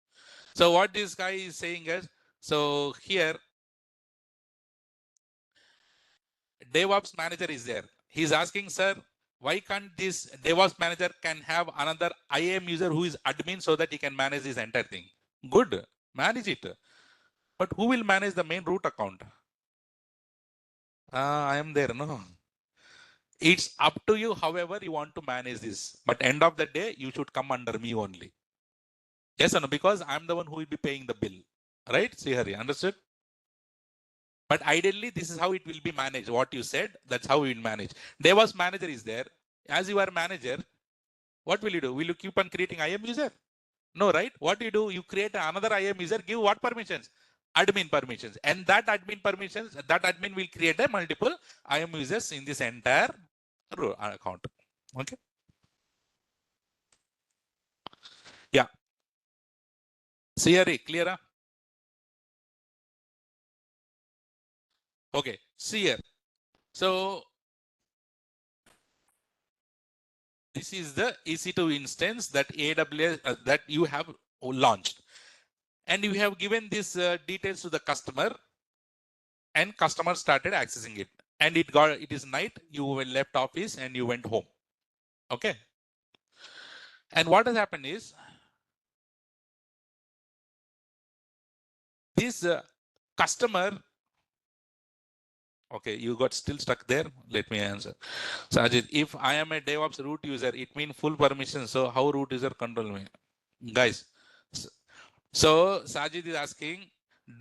So what this guy is saying is, so here, DevOps manager is there. He's asking, sir, why can't this DevOps manager can have another IAM user who is admin so that he can manage this entire thing? Good, manage it. But who will manage the main root account? I am there, no? It's up to you, however you want to manage this. But end of the day, you should come under me only. Yes or no? Because I'm the one who will be paying the bill. Right, Srihari? Understood? But ideally, this is how it will be managed. What you said, that's how we will manage. DevOps manager is there. As you are manager, what will you do? Will you keep on creating IAM user? No, right? What do? You create another IAM user, give what permissions? Admin permissions. And that admin permissions, that admin will create a multiple IAM users in this entire account. Okay. Yeah. Siri, clear? Okay. See here. So this is the EC2 instance that AWS that you have launched. And you have given these details to the customer, and customer started accessing it. And it is night, you left office and you went home. Okay. And what has happened is, this customer, okay, you got still stuck there. Let me answer. Sajid, if I am a DevOps root user, it means full permission. So how root user control me? Guys, so Sajid is asking,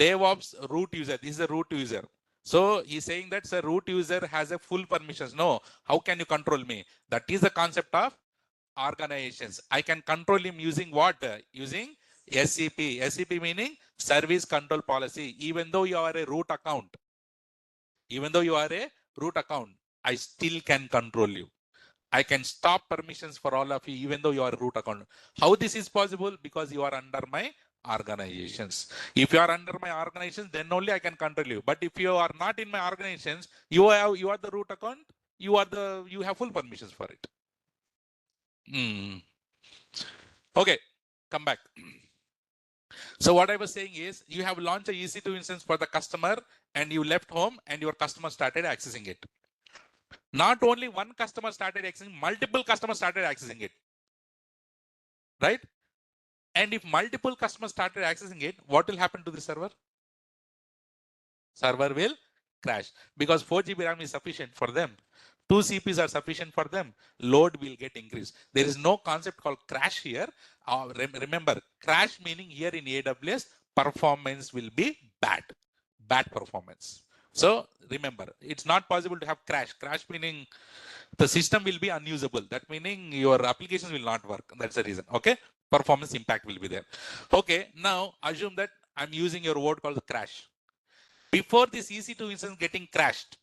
DevOps root user, this is a root user. So he's saying that the root user has a full permissions. No, how can you control me? That is the concept of organizations. I can control him using what? Using SCP. SCP meaning service control policy. Even though you are a root account, Even though you are a root account, I still can control you. I can stop permissions for all of you, even though you are a root account. How this is possible? Because you are under my organizations. If you are under my organizations, then only I can control you. But if you are not in my organizations, you are the root account. You have full permissions for it. Okay, come back. So what I was saying is, you have launched a EC2 instance for the customer, and you left home, and your customer started accessing it. Not only one customer started accessing, multiple customers started accessing it. Right? And if multiple customers started accessing it, what will happen to the server? Server will crash because 4 GB RAM is sufficient for them. 2 CPs are sufficient for them. Load will get increased. There is no concept called crash here. Remember, crash meaning here in AWS, performance will be bad. Bad performance. So remember, it's not possible to have crash. Crash meaning the system will be unusable. That meaning your applications will not work. That's the reason. Okay. Performance impact will be there. Okay. Now assume that I'm using your word called crash. Before this EC2 instance getting crashed,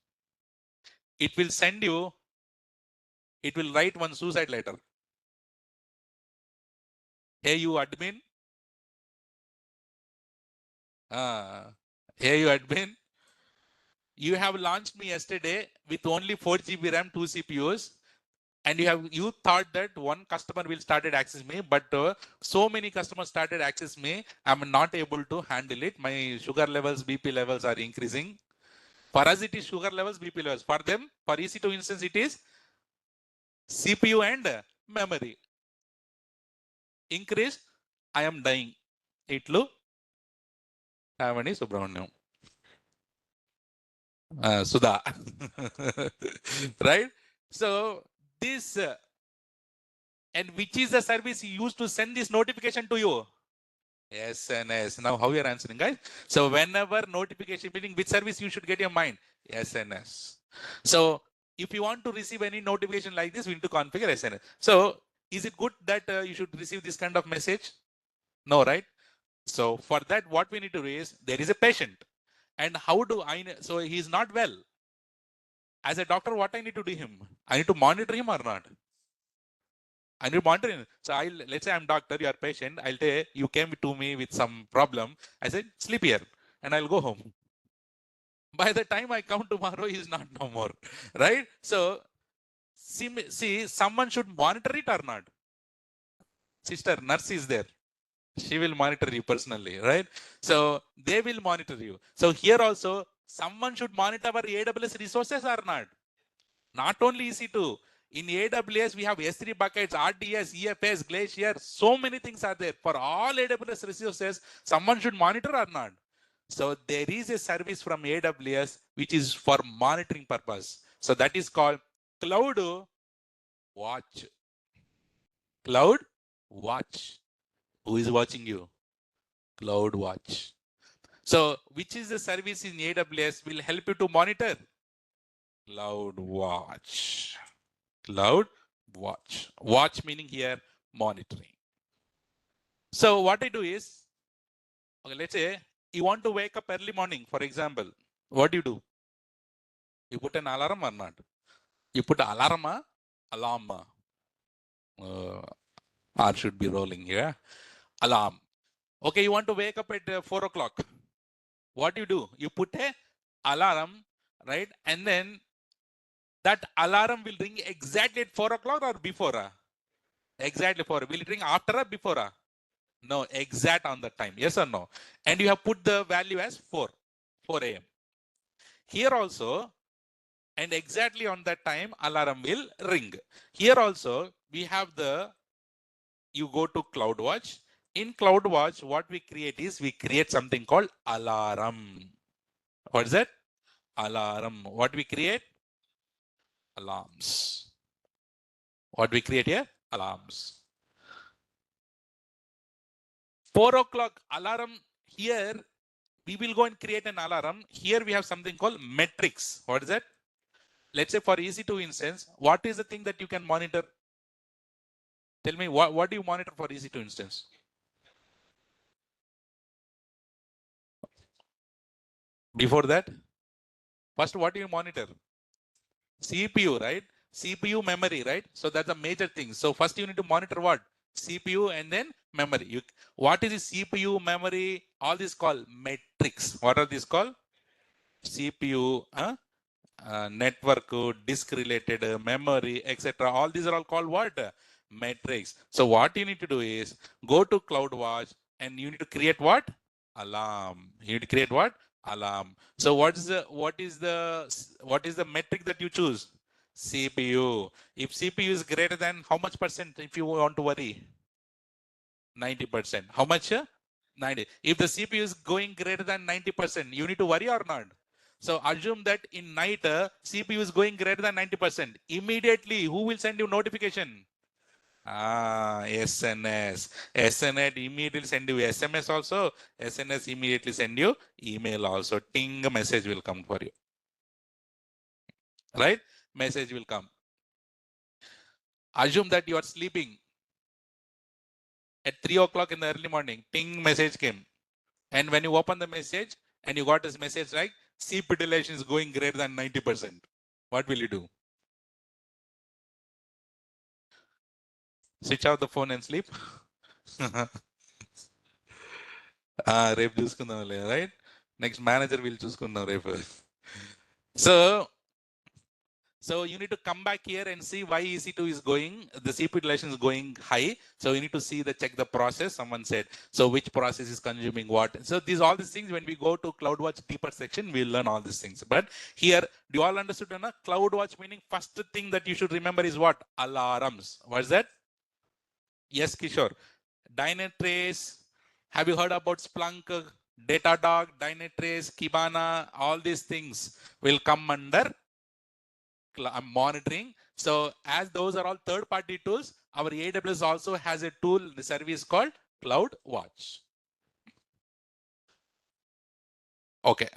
it will send you, it will write one suicide letter. Hey, you admin. Hey, you admin. You have launched me yesterday with only 4 GB RAM, 2 CPUs. And you thought that one customer will started access me, but so many customers started access me, I'm not able to handle it. My sugar levels, BP levels are increasing. For us, it is sugar levels, BP levels. For them, for EC2 instance, it is CPU and memory. Increase, I am dying. Itlu Avani Subramanyam. Sudha. Right? So this, and which is the service you used to send this notification to you? SNS. Now, how you're answering, guys? So, whenever notification, meaning which service you should get your mind? SNS. So, if you want to receive any notification like this, we need to configure SNS. So, is it good that you should receive this kind of message? No, right? So, for that, what we need to do is, there is a patient. And how do I know? So, he is not well. As a doctor, what I need to do him? I need to monitor him or not? I need to monitor him. So let's say I'm doctor, you are patient. I'll say you came to me with some problem. I said, sleep here and I'll go home. By the time I come tomorrow, he's not no more. Right? So see, someone should monitor it or not. Sister, nurse is there. She will monitor you personally, right? So they will monitor you. So here also, someone should monitor our AWS resources or not. Not only EC2. In AWS, we have S3 buckets, RDS, EFS, Glacier. So many things are there. For all AWS resources, someone should monitor or not. So there is a service from AWS which is for monitoring purpose. So that is called Cloud Watch. Cloud Watch. Who is watching you? Cloud Watch. So which is the service in AWS will help you to monitor? Cloud Watch. Cloud Watch. Watch meaning here monitoring. So what I do is, okay, let's say you want to wake up early morning, for example. What do you do? You put an alarm or not? You put alarm, alarm. R should be rolling here. Alarm. Okay, you want to wake up at 4 o'clock. What do? You put a alarm, right? And then that alarm will ring exactly at 4 o'clock or before? Exactly 4. Will it ring after or before? No, exact on the time. Yes or no? And you have put the value as 4 a.m. Here also, and exactly on that time, alarm will ring. Here also, we have you go to CloudWatch. In CloudWatch, what we create is, we create something called alarm. What is that? Alarm. What we create? Alarms. What we create here? Alarms. 4 o'clock alarm here, we will go and create an alarm. Here we have something called metrics. What is that? Let's say for EC2 instance, what is the thing that you can monitor? Tell me, what do you monitor for EC2 instance? Before that? First, what do you monitor? CPU, right? CPU memory, right? So that's a major thing. So first you need to monitor what? CPU and then memory. What is the CPU, memory? All these called metrics. What are these called? CPU, network, disk related, memory, etc. All these are all called what? Metrics. So what you need to do is go to CloudWatch and you need to create what? Alarm. You need to create what? Alarm. So what is the metric that you choose? CPU. If CPU is greater than how much percent if you want to worry? 90%. How much? 90. If the CPU is going greater than 90%, you need to worry or not? So assume that in night, CPU is going greater than 90%. Immediately, who will send you notification? SNS. SNS immediately send you SMS also. SNS immediately send you email also. Ting message will come for you. Right? Message will come. Assume that you are sleeping. At 3 o'clock in the early morning, ting message came. And when you open the message and you got this message, right? CPU utilization is going greater than 90%. What will you do? Switch off the phone and sleep. రేపు చూసుకుందాంలే, right? Next manager will చూసుకుందాం రేపు. So you need to come back here and see why EC2 is going, the CPU utilization is going high. So you need to see check the process. Someone said, so which process is consuming what? So all these things, when we go to CloudWatch deeper section, we'll learn all these things. But here, do you all understood? CloudWatch meaning first thing that you should remember is what? Alarms. What is that? Yes, Kishore. Dynatrace. Have you heard about Splunk, Datadog, Dynatrace, Kibana? All these things will come under monitoring. So as those are all third-party tools, our AWS also has a tool, the service called CloudWatch. Okay,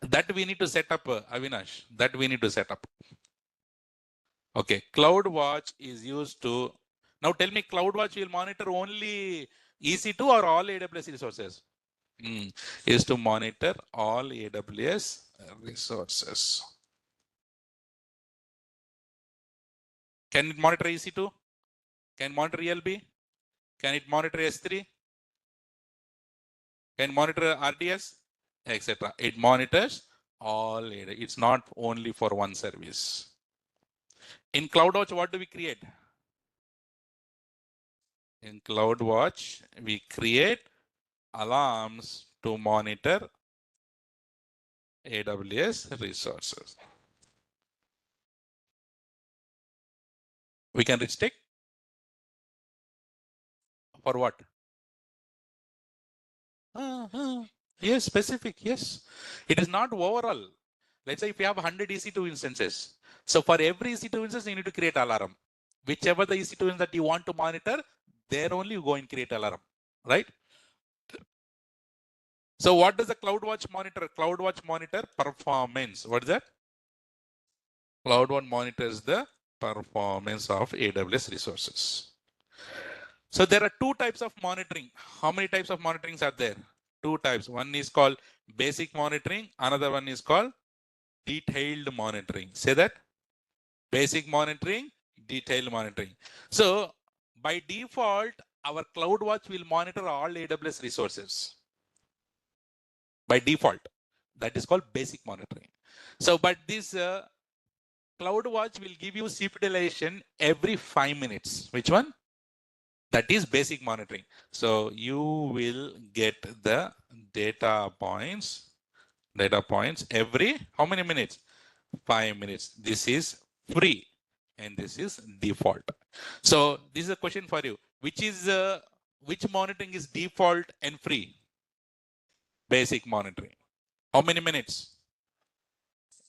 that we need to set up, Avinash. That we need to set up. Okay, CloudWatch is used to. Now tell me, CloudWatch will monitor only EC2 or all AWS resources? Is to monitor all AWS resources. Can it monitor EC2? Can it monitor ELB? Can it monitor S3? Can monitor RDS, etc. It monitors all. It's not only for one service. In CloudWatch, what do we create? In CloudWatch, we create alarms to monitor AWS resources. We can restrict for what? Yes, specific. Yes, it is not overall. Let's say if you have 100 EC2 instances, so for every EC2 instance, you need to create alarm. Whichever the EC2 instance that you want to monitor, there only you go and create alarm, right? So what does the CloudWatch monitor? CloudWatch monitor performance. What is that? CloudWatch monitors the performance of AWS resources. So there are two types of monitoring. How many types of monitorings are there? Two types. One is called basic monitoring. Another one is called detailed monitoring. Say that. Basic monitoring, detailed monitoring. So by default, our CloudWatch will monitor all AWS resources. By default, that is called basic monitoring. So, but this CloudWatch will give you CPU utilization every 5 minutes. Which one? That is basic monitoring. So you will get the data points every how many minutes? 5 minutes. This is free and this is default. So this is a question for you. Which monitoring is default and free? Basic monitoring. How many minutes?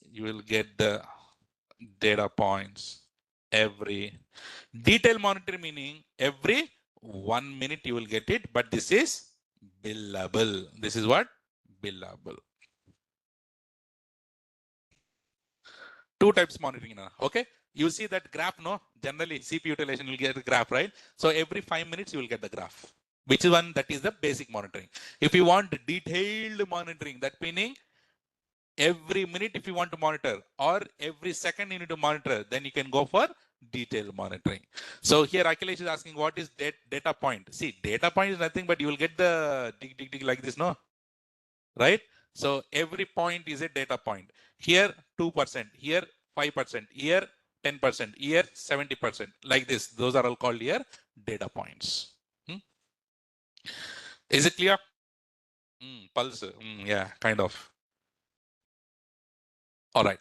You will get the data points every. Detail monitoring meaning every 1 minute you will get it, but this is billable. This is what? Billable. Two types monitoring now. Okay, you see that graph, no? Generally CPU utilization will get the graph, right? So every 5 minutes you will get the graph. Which one? That is the basic monitoring. If you want detailed monitoring, that meaning Every minute if you want to monitor, or every second you need to monitor, then you can go for detailed monitoring. So here Akhilesh is asking, what is data point? See, data point is nothing but you will get the dig like this, no? Right? So every point is a data point. Here 2%, here 5%, here 10%, here 70%, like this. Those are all called here data points. Is it clear? Pulse. Yeah, kind of. All right.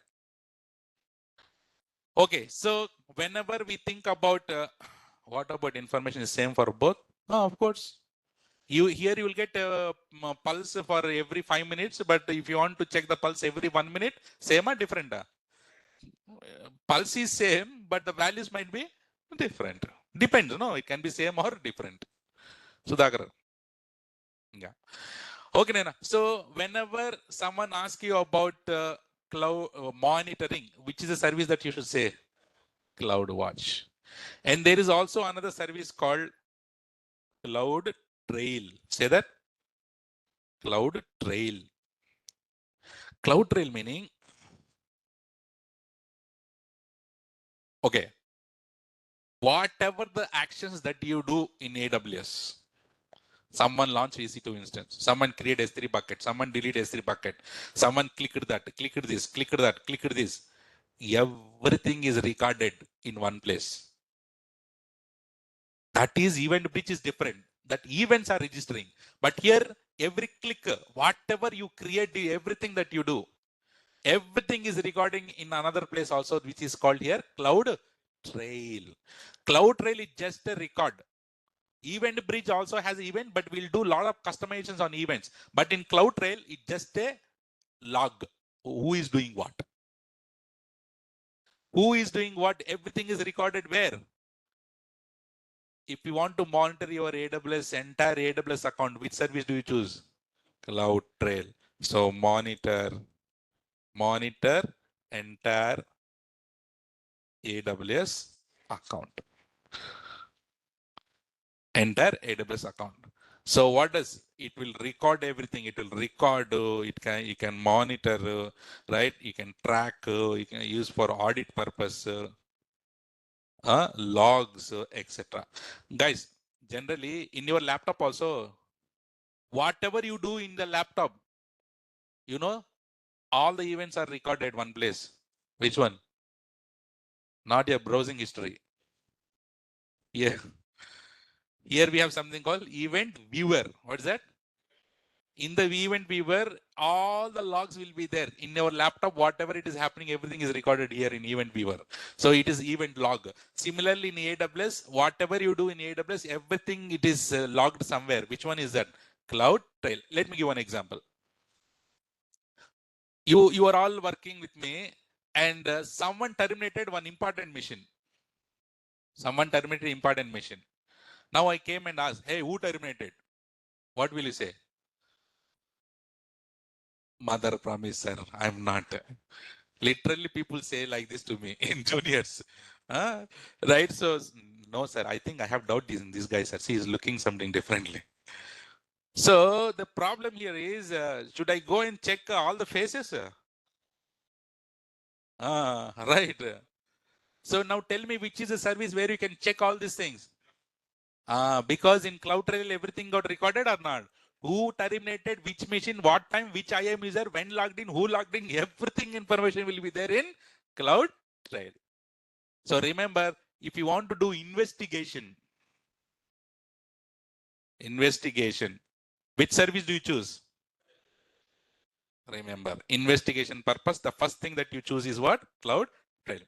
Okay, so whenever we think about what about information is same for both? Oh, of course. You will get a pulse for every 5 minutes, but if you want to check the pulse every 1 minute, same or different? Pulse is same, but the values might be different. Depends, no? It can be same or different. Sudhakar. Yeah. Okay, Nena. So whenever someone asks you about cloud monitoring, which is a service that you should say? CloudWatch. And there is also another service called Cloud Trail. Say that. Cloud Trail. Cloud Trail meaning, okay, whatever the actions that you do in AWS, someone launch EC2 instance, someone create S3 bucket, someone delete S3 bucket, someone clicked that, clicked this, clicked that, clicked this. Everything is recorded in one place. That is event which is different. That events are registering. But here, every click, whatever you create, everything that you do, everything is recording in another place also, which is called here Cloud Trail. Cloud Trail is just a record. Event Bridge also has event, but we'll do a lot of customizations on events. But in Cloud Trail, it's just a log. Who is doing what? Who is doing what? Everything is recorded where? If you want to monitor your AWS, entire AWS account, which service do you choose? Cloud Trail. So monitor entire AWS account. Entire AWS account. So what does it will record everything? It will record. You can monitor, right? You can track. You can use for audit purpose, logs, etc. Guys, generally in your laptop also, whatever you do in the laptop, you know, all the events are recorded one place. Which one? Not your browsing history. Yeah. Here we have something called event viewer. What is that? In the event viewer, all the logs will be there. In your laptop, whatever it is happening, everything is recorded here in event viewer. So it is event log. Similarly, in AWS, whatever you do in AWS, everything it is logged somewhere. Which one is that? Cloud Trail. Let me give one example. You are all working with me, and someone terminated one important mission. Someone terminated important mission. Now I came and asked, hey, who terminated? What will you say? Mother promise, sir. I'm not. Literally, people say like this to me in juniors. Right? So, no, sir. I think I have doubt in this guy, sir. He is looking something differently. So, the problem here is, should I go and check all the faces? Right. So, now tell me which is a service where you can check all these things. Because in CloudTrail, everything got recorded or not? Who terminated which machine, what time, which IAM user, when logged in, who logged in, everything information will be there in CloudTrail. So remember, if you want to do investigation, which service do you choose? Remember, investigation purpose, the first thing that you choose is what? CloudTrail.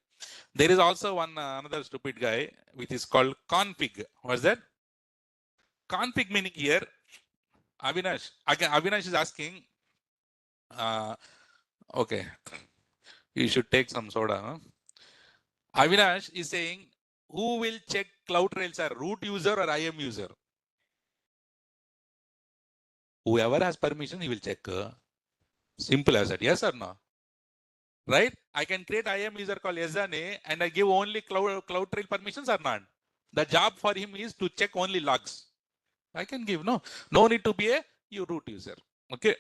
There is also one another stupid guy, which is called config. What's that? Config meaning here, Avinash. Again, Avinash is asking, okay, you should take some soda. Huh? Avinash is saying, who will check CloudTrail, sir? Root user or IAM user? Whoever has permission, he will check. Simple as that. Yes or no? Right? I can create IAM user called SNA and I give only CloudTrail permissions or not? The job for him is to check only logs. I can give, no need to be a root user. Okay.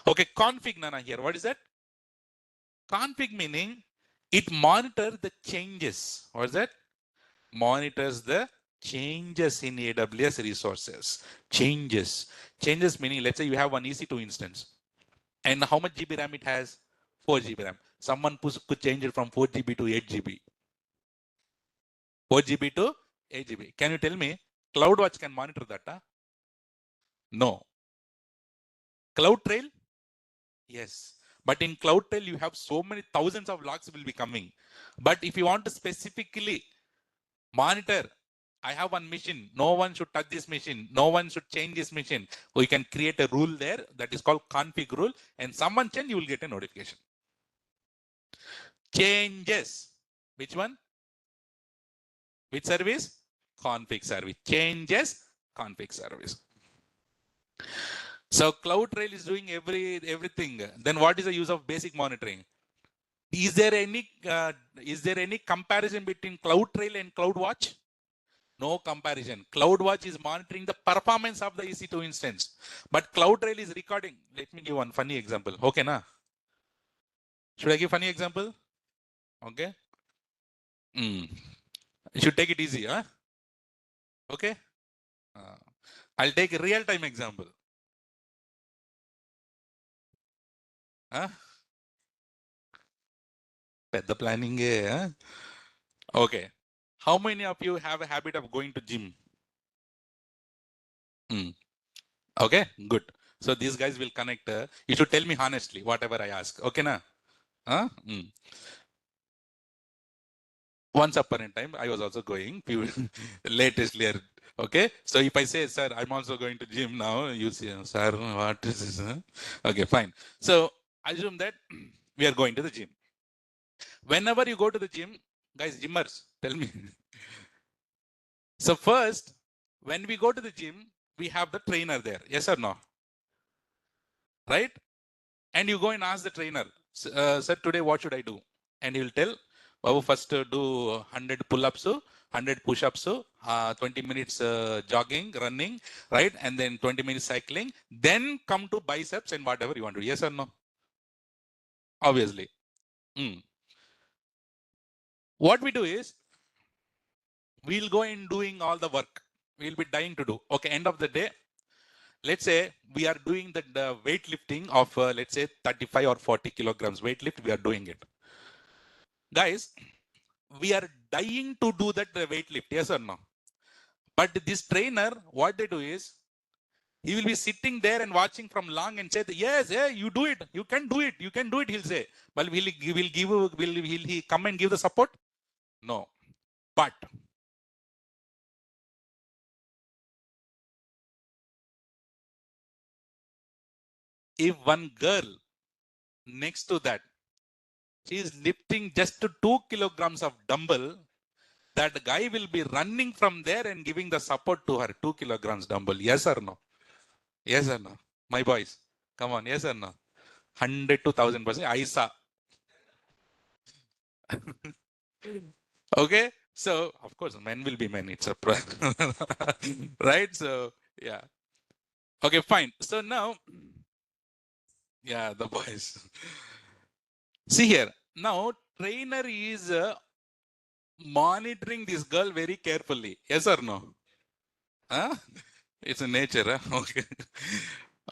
Okay, config Nana here. What is that? Config meaning it monitors the changes. What is that? Monitors the changes in AWS resources. Changes. Changes meaning, let's say you have one EC2 instance. And how much GB RAM it has? 4 GB RAM. Someone could change it from 4 GB to 8 GB. 4 GB to 8 GB. Can you tell me, CloudWatch can monitor that? Huh? No. CloudTrail? Yes. But in CloudTrail, you have so many thousands of logs will be coming. But if you want to specifically monitor, I have one machine. No one should touch this machine. No one should change this machine. We can create a rule there that is called config rule. And someone change, you will get a notification. Changes. Which one? Which service? Config service. Changes. Config service. So CloudTrail is doing everything. Then what is the use of basic monitoring? Is there any comparison between CloudTrail and CloudWatch? No comparison. CloudWatch is monitoring the performance of the EC2 instance, but CloudTrail is recording. Let me give one funny example. Okay, na? Should I give funny example? Okay. You should take it easy, huh? Okay. I'll take a real-time example. Huh? The planning, huh? Okay. How many of you have a habit of going to gym? Okay, good. So these guys will connect. You should tell me honestly, whatever I ask. Okay, na? Huh? Once upon a time, I was also going. Latest year. Okay, so if I say, sir, I'm also going to gym now, you say, sir, what is this? Huh? Okay, fine. So assume that we are going to the gym. Whenever you go to the gym, guys, gymmers, tell me. So first, when we go to the gym, we have the trainer there. Yes or no? Right? And you go and ask the trainer, sir, today what should I do? And he will tell, Babu, first do 100 pull-ups, 100 push-ups, 20 minutes jogging, running, right? And then 20 minutes cycling. Then come to biceps and whatever you want to do. Yes or no? Obviously. What we do is, we'll go in doing all the work. We'll be dying to do. Okay, end of the day, let's say we are doing the weightlifting of, let's say, 35 or 40 kilograms weightlift. We are doing it. Guys, we are dying to do that weightlift. Yes or no? But this trainer, what they do is, he will be sitting there and watching from long and say, yes, yeah, you do it. You can do it. You can do it, he'll say. But will he come and give the support? No. But if one girl next to that, she is lifting just 2 kilograms of dumbbell, that guy will be running from there and giving the support to her 2 kilograms dumbbell. Yes or no? Yes or no? My boys, come on. Yes or no? 100 to 1000%. I saw. Okay. So, of course, men will be men. It's a right. So, yeah. Okay, fine. So now, yeah, the boys. See here. Now, trainer is monitoring this girl very carefully. Yes or no? Huh? It's a nature. Huh? Okay.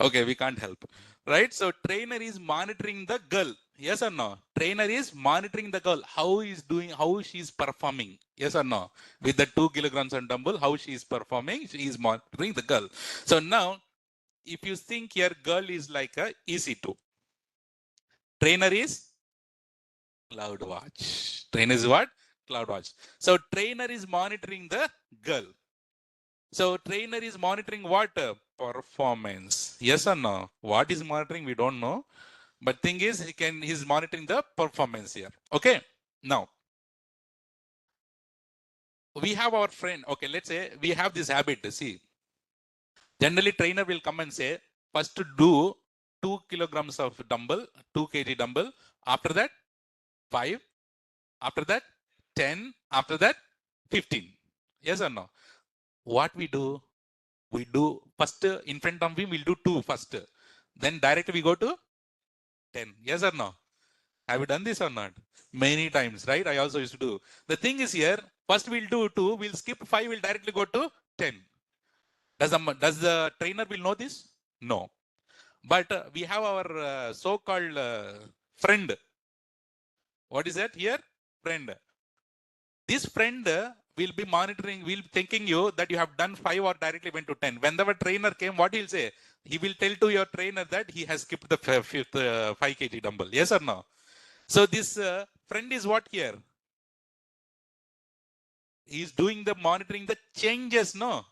Okay, we can't help. Right? So trainer is monitoring the girl. Yes or no? Trainer is monitoring the girl. How is doing, how she is performing. Yes or no? With the 2 kilograms and dumbbell, how she is performing. She is monitoring the girl. So now, if you think your girl is like a EC2. Trainer is CloudWatch. Trainer is what? CloudWatch. So trainer is monitoring the girl. So trainer is monitoring what? Performance. Yes or no? What is monitoring? We don't know. But thing is, he's monitoring the performance here. Okay. Now, we have our friend. Okay, let's say we have this habit. See, generally trainer will come and say, first to do 2 kilograms of dumbbell, 2 kg dumbbell. After that, 5. After that, 10. After that, 15. Yes or no? What we do? We do first in front of him, we'll do 2 first. Then directly we go to 10. Yes or no? Have you done this or not? Many times, right? I also used to do. The thing is here, first we'll do 2, we'll skip 5, we'll directly go to 10. Does the trainer will know this? No. But we have our so-called friend. What is that here? Friend. This friend will be monitoring, will be thinking you that you have done 5 or directly went to 10. When the trainer came, what he'll say? He will tell to your trainer that he has skipped the 5 kg dumbbell. Yes or no? So this friend is what here? He's doing the monitoring the changes, no?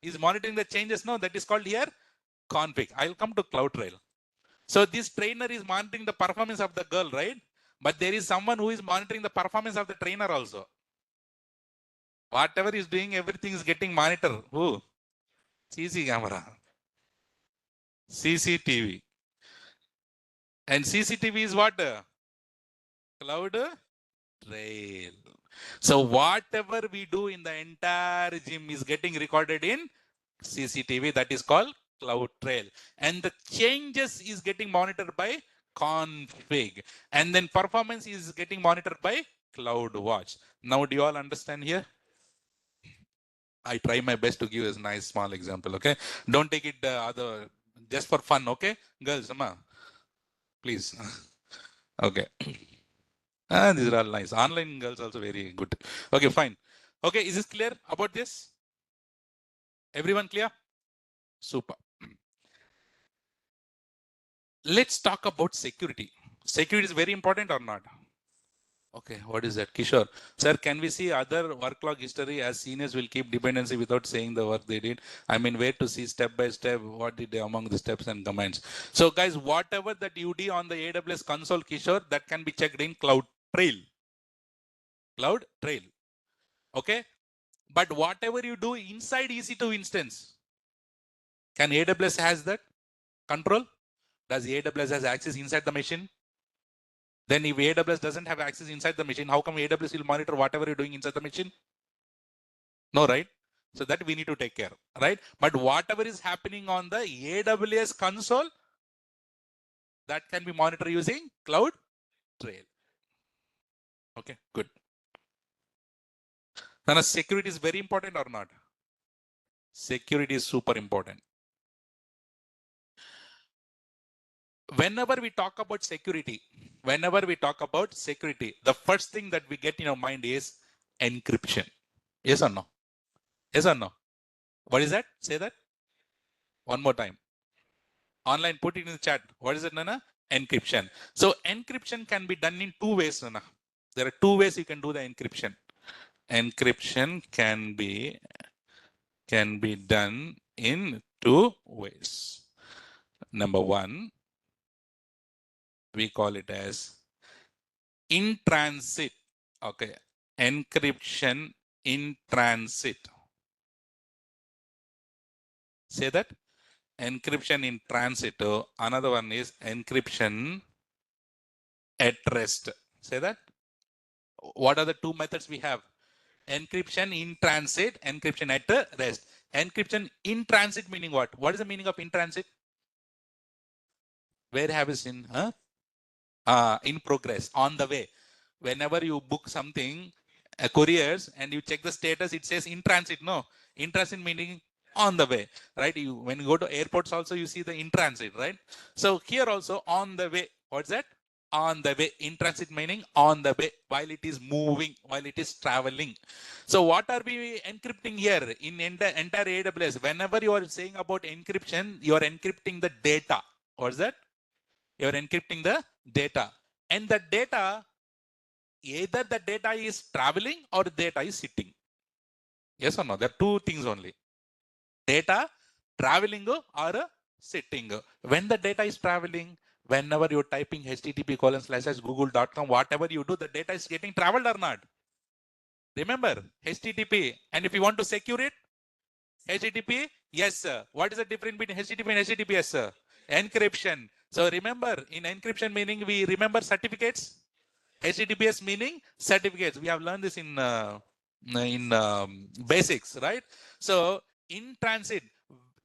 He's monitoring the changes, no? That is called here config. I'll come to CloudTrail. So this trainer is monitoring the performance of the girl, right? But there is someone who is monitoring the performance of the trainer also. Whatever is doing, everything is getting monitored. Who? CC camera. CCTV. And CCTV is what? Cloud Trail. So whatever we do in the entire gym is getting recorded in CCTV. That is called CloudTrail. And the changes is getting monitored by config. And then performance is getting monitored by CloudWatch. Now, do you all understand here? I try my best to give a nice small example, okay? Don't take it other just for fun, okay? Girls, please. Okay. These are all nice. Online girls also very good. Okay, fine. Okay, is this clear about this? Everyone clear? Super. Let's talk about security. Security is very important or not? Okay, what is that? Kishore. Sir, can we see other work log history as seniors will keep dependency without saying the work they did? I mean, where to see step by step what did they among the steps and commands. So guys, whatever that you do on the AWS console, Kishore, that can be checked in CloudTrail. CloudTrail. Okay. But whatever you do inside EC2 instance, can AWS has that control? Does AWS has access inside the machine? Then if AWS doesn't have access inside the machine, how come AWS will monitor whatever you're doing inside the machine? No, right? So that we need to take care, right? But whatever is happening on the AWS console, that can be monitored using CloudTrail. Okay, good. Now, security is very important or not? Security is super important. Whenever we talk about security, the first thing that we get in our mind is encryption. Yes or no? Yes or no? What is that? Say that. One more time. Online, put it in the chat. What is it, Nana? Encryption. So encryption can be done in 2 ways, Nana. There are 2 ways you can do the encryption. Encryption can be done in 2 ways. Number 1, we call it as in transit. Okay. Encryption in transit. Say that. Encryption in transit. Another one is encryption at rest. Say that. What are the 2 methods we have? Encryption in transit, encryption at rest. Encryption in transit meaning what? What is the meaning of in transit? Where have you seen? In progress, on the way. Whenever you book something, couriers, and you check the status, it says in transit. No, in transit meaning on the way, right? When you go to airports also, you see the in transit, right? So here also on the way. What's that? On the way. In transit meaning on the way, while it is moving, while it is traveling. So what are we encrypting here in entire AWS? Whenever you are saying about encryption, you are encrypting the data. What's that? You are encrypting the data. And the data, either the data is traveling or data is sitting. Yes or no? There are 2 things only. Data traveling or sitting. When the data is traveling, whenever you're typing http://google.com, whatever you do, the data is getting traveled or not. Remember, HTTP. And if you want to secure it, HTTP, yes, sir. What is the difference between HTTP and HTTPS, sir? Encryption. So remember, in encryption meaning, we remember certificates. HTTPS meaning certificates. We have learned this in basics, right? So in transit,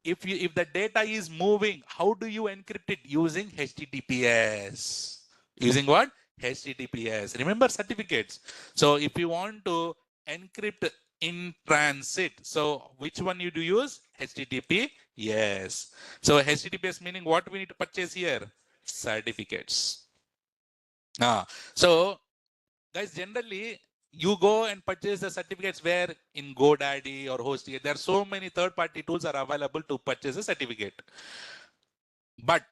if the data is moving, how do you encrypt it? Using HTTPS. Using what? HTTPS. Remember certificates. So if you want to encrypt in transit, so which one you do use? HTTP? Yes. So HTTPS meaning what we need to purchase here? Certificates. So guys, generally you go and purchase the certificates where in GoDaddy or Hosting. There are so many third-party tools are available to purchase a certificate. But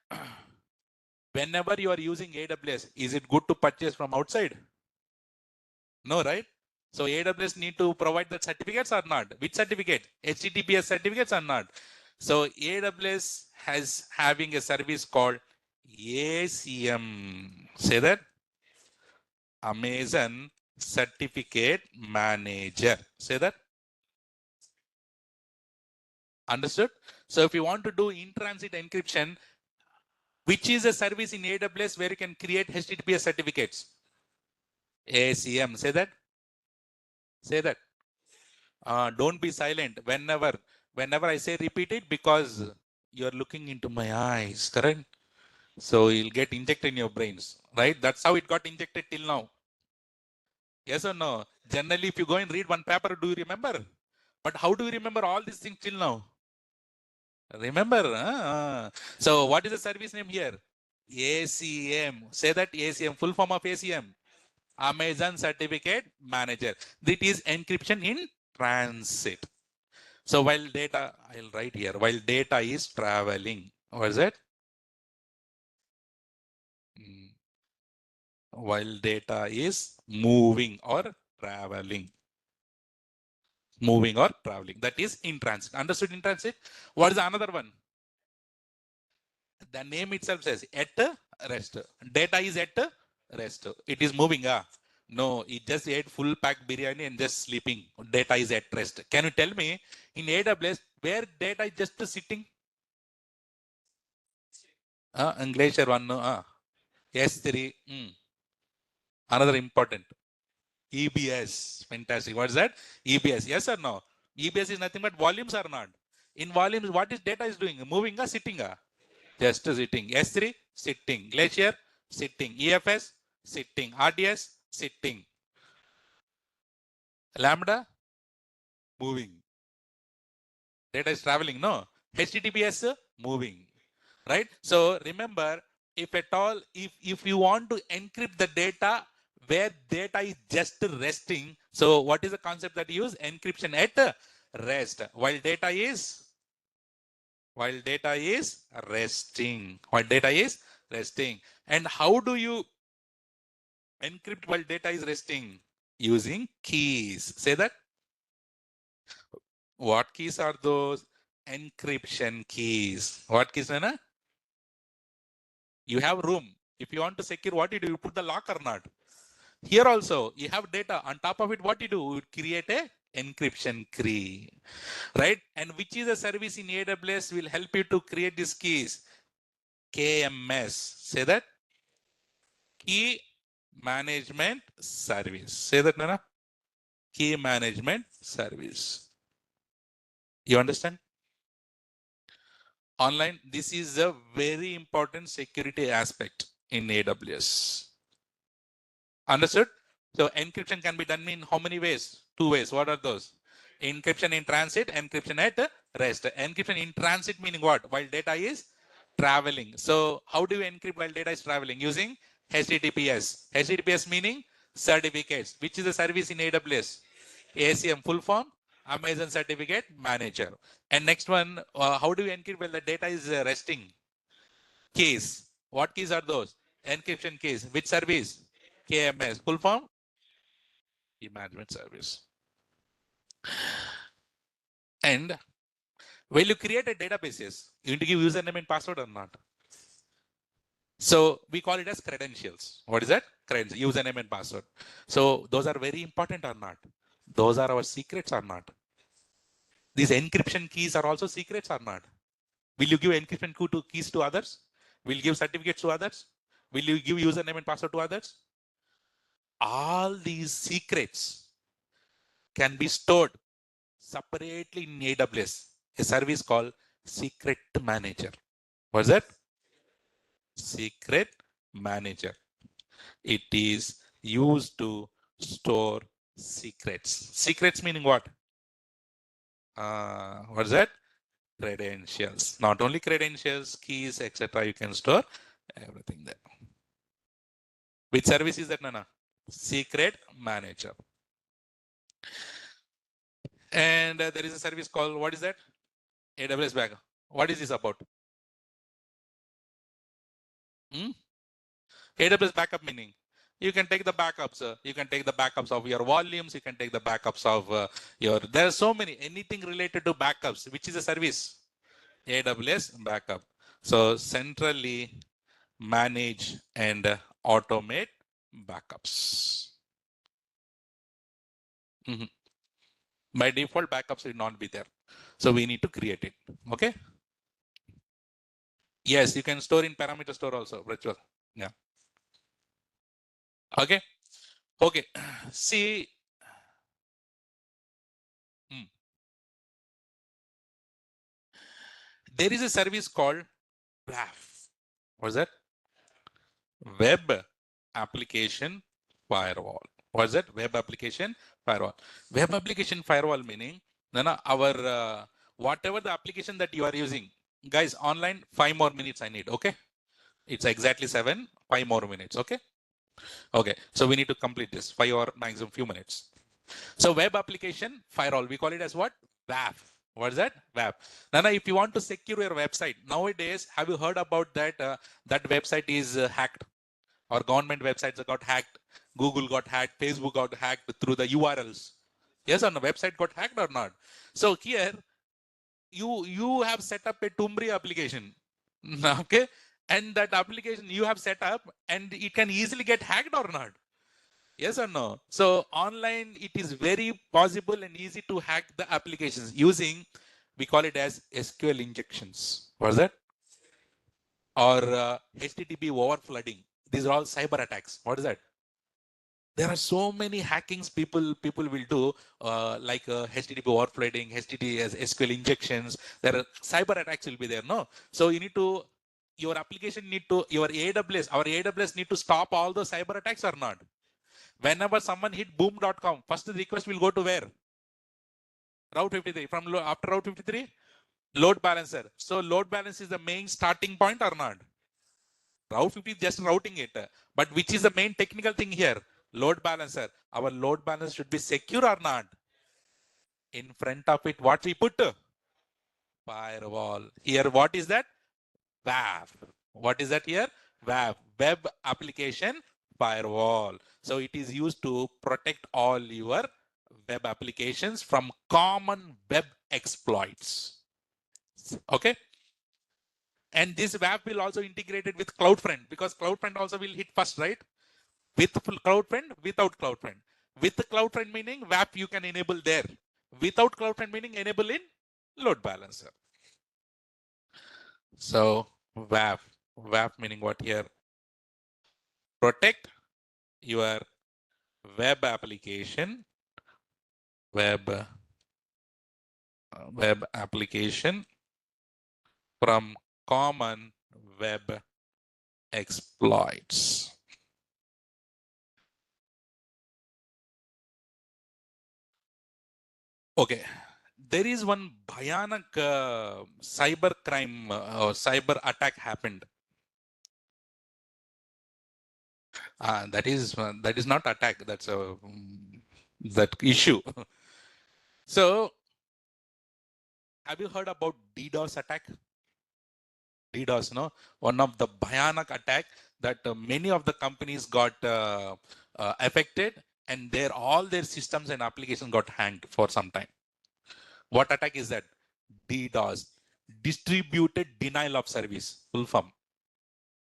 whenever you are using AWS, is it good to purchase from outside? No, right? So AWS need to provide the certificates or not? Which certificate? HTTPS certificates or not? So AWS has having a service called ACM. Say that. Amazon Certificate Manager. Say that. Understood? So if you want to do in-transit encryption, which is a service in AWS where you can create HTTPS certificates? ACM. Say that. Say that. Don't be silent. Whenever I say repeat it, because you're looking into my eyes, correct? So you'll get injected in your brains, right? That's how it got injected till now. Yes or no? Generally, if you go and read one paper, do you remember? But how do you remember all these things till now? Remember? So what is the service name here? ACM. Say that ACM. Full form of ACM. Amazon Certificate Manager. That is encryption in transit. So while data, I'll write here, while data is traveling, what is it? While data is moving or traveling. Moving or traveling. That is in transit. Understood in transit? What is the another one? The name itself says at rest. Data is at rest. It is moving. No, it just ate full packed biryani and just sleeping. Data is at rest. Can you tell me in AWS where data is just sitting? Glacier one. S3. Another important. EBS. Fantastic. What is that? EBS. Yes or no? EBS is nothing but volumes or not? In volumes, what is data is doing? Moving or sitting? Just sitting. S3, sitting. Glacier, sitting. EFS, sitting. RDS, sitting. Lambda, moving. Data is traveling, no? HTTPS, moving. Right? So remember, if at all, if you want to encrypt the data where data is just resting, so what is the concept that you use? Encryption at rest. While data is resting. While data is resting. And how do you encrypt while data is resting? Using keys. Say that. What keys are those? Encryption keys. What keys, Nana? You have room. If you want to secure, what you do? You put the lock or not? Here also, you have data. On top of it, what you do? You create a encryption key. Right? And which is a service in AWS will help you to create these keys? KMS. Say that. Key Management Service. Say that, Nana. Key Management Service. You understand? Online, this is a very important security aspect in AWS. Understood? So encryption can be done in how many ways? Two ways. What are those? Encryption in transit, encryption at rest. Encryption in transit meaning what? While data is traveling. So how do you encrypt while data is traveling? Using HTTPS. HTTPS meaning certificates. Which is the service in AWS? ACM full form, Amazon Certificate Manager. And next one, how do you encrypt while the data is resting? Keys. What keys are those? Encryption keys. Which service? KMS. Full form? Key Management Service. And when you create a databases, you need to give username and password or not? So we call it as credentials. What is that? Credentials, username and password. So those are very important or not? Those are our secrets or not? These encryption keys are also secrets or not? Will you give encryption keys to others? Will you give certificates to others? Will you give username and password to others? All these secrets can be stored separately in AWS, a service called Secret manager. What's that? Secret manager. It is used to store secrets. Secrets meaning what? What's that? Credentials. Not only credentials, keys, etc. You can store everything there. Which service is that, Nana? Secret manager. And there is a service called, what is that? AWS Backup. What is this about? AWS backup meaning you can take the backups. You can take the backups of your volumes. You can take the backups of your. There are so many. Anything related to backups, which is a service. AWS backup. So centrally manage and automate backups. By default, backups will not be there. So we need to create it. Okay. Yes, you can store in parameter store also, virtual. Yeah. Okay. Okay. See. There is a service called WAF. What's that? Web application firewall. What's that? Web application firewall. Web application firewall meaning, Nana, our whatever the application that you are using, guys, online 5 more minutes I need. Okay, it's exactly 7. 5 more minutes. Okay. Okay. So we need to complete this 5 or maximum few minutes. So web application firewall, we call it as what? WAF. What's that? WAF. Nana, if you want to secure your website, nowadays, have you heard about that? That website is hacked. Or government websites got hacked. Google got hacked. Facebook got hacked through the URLs. Yes or no? Website got hacked or not? So here, you have set up a Tumbri application. Okay. And that application you have set up and it can easily get hacked or not? Yes or no? So online, it is very possible and easy to hack the applications using, we call it as SQL injections. What's that? Or HTTP overflooding. These are all cyber attacks. What is that? There are so many hackings people will do, like HTTP overflooding, HTTP SQL injections. There are cyber attacks will be there. No, so you need to, your application need to, your AWS, our AWS need to stop all the cyber attacks or not? Whenever someone hit boom.com, first the request will go to where? Route 53. From after Route 53, load balancer. So load balance is the main starting point or not? Route 50 is just routing it. But which is the main technical thing here? Load balancer. Our load balancer should be secure or not? In front of it, what we put? Firewall. Here, what is that? WAF. What is that here? WAF. Web application firewall. So it is used to protect all your web applications from common web exploits. Okay. And this WAF will also integrate it with CloudFront, because CloudFront also will hit first, right? With CloudFront, without CloudFront. With CloudFront meaning WAF you can enable there. Without CloudFront meaning enable in load balancer. So WAF. WAF meaning what here? Protect your web application, web application from common web exploits. Okay, there is one bhayanak cyber crime or cyber attack happened. That is not attack. That's a that issue. So, have you heard about DDoS attack? DDoS, no, one of the bhayanak attack that many of the companies got affected, and all their systems and applications got hanged for some time. What attack is that? DDoS, distributed denial of service, full form.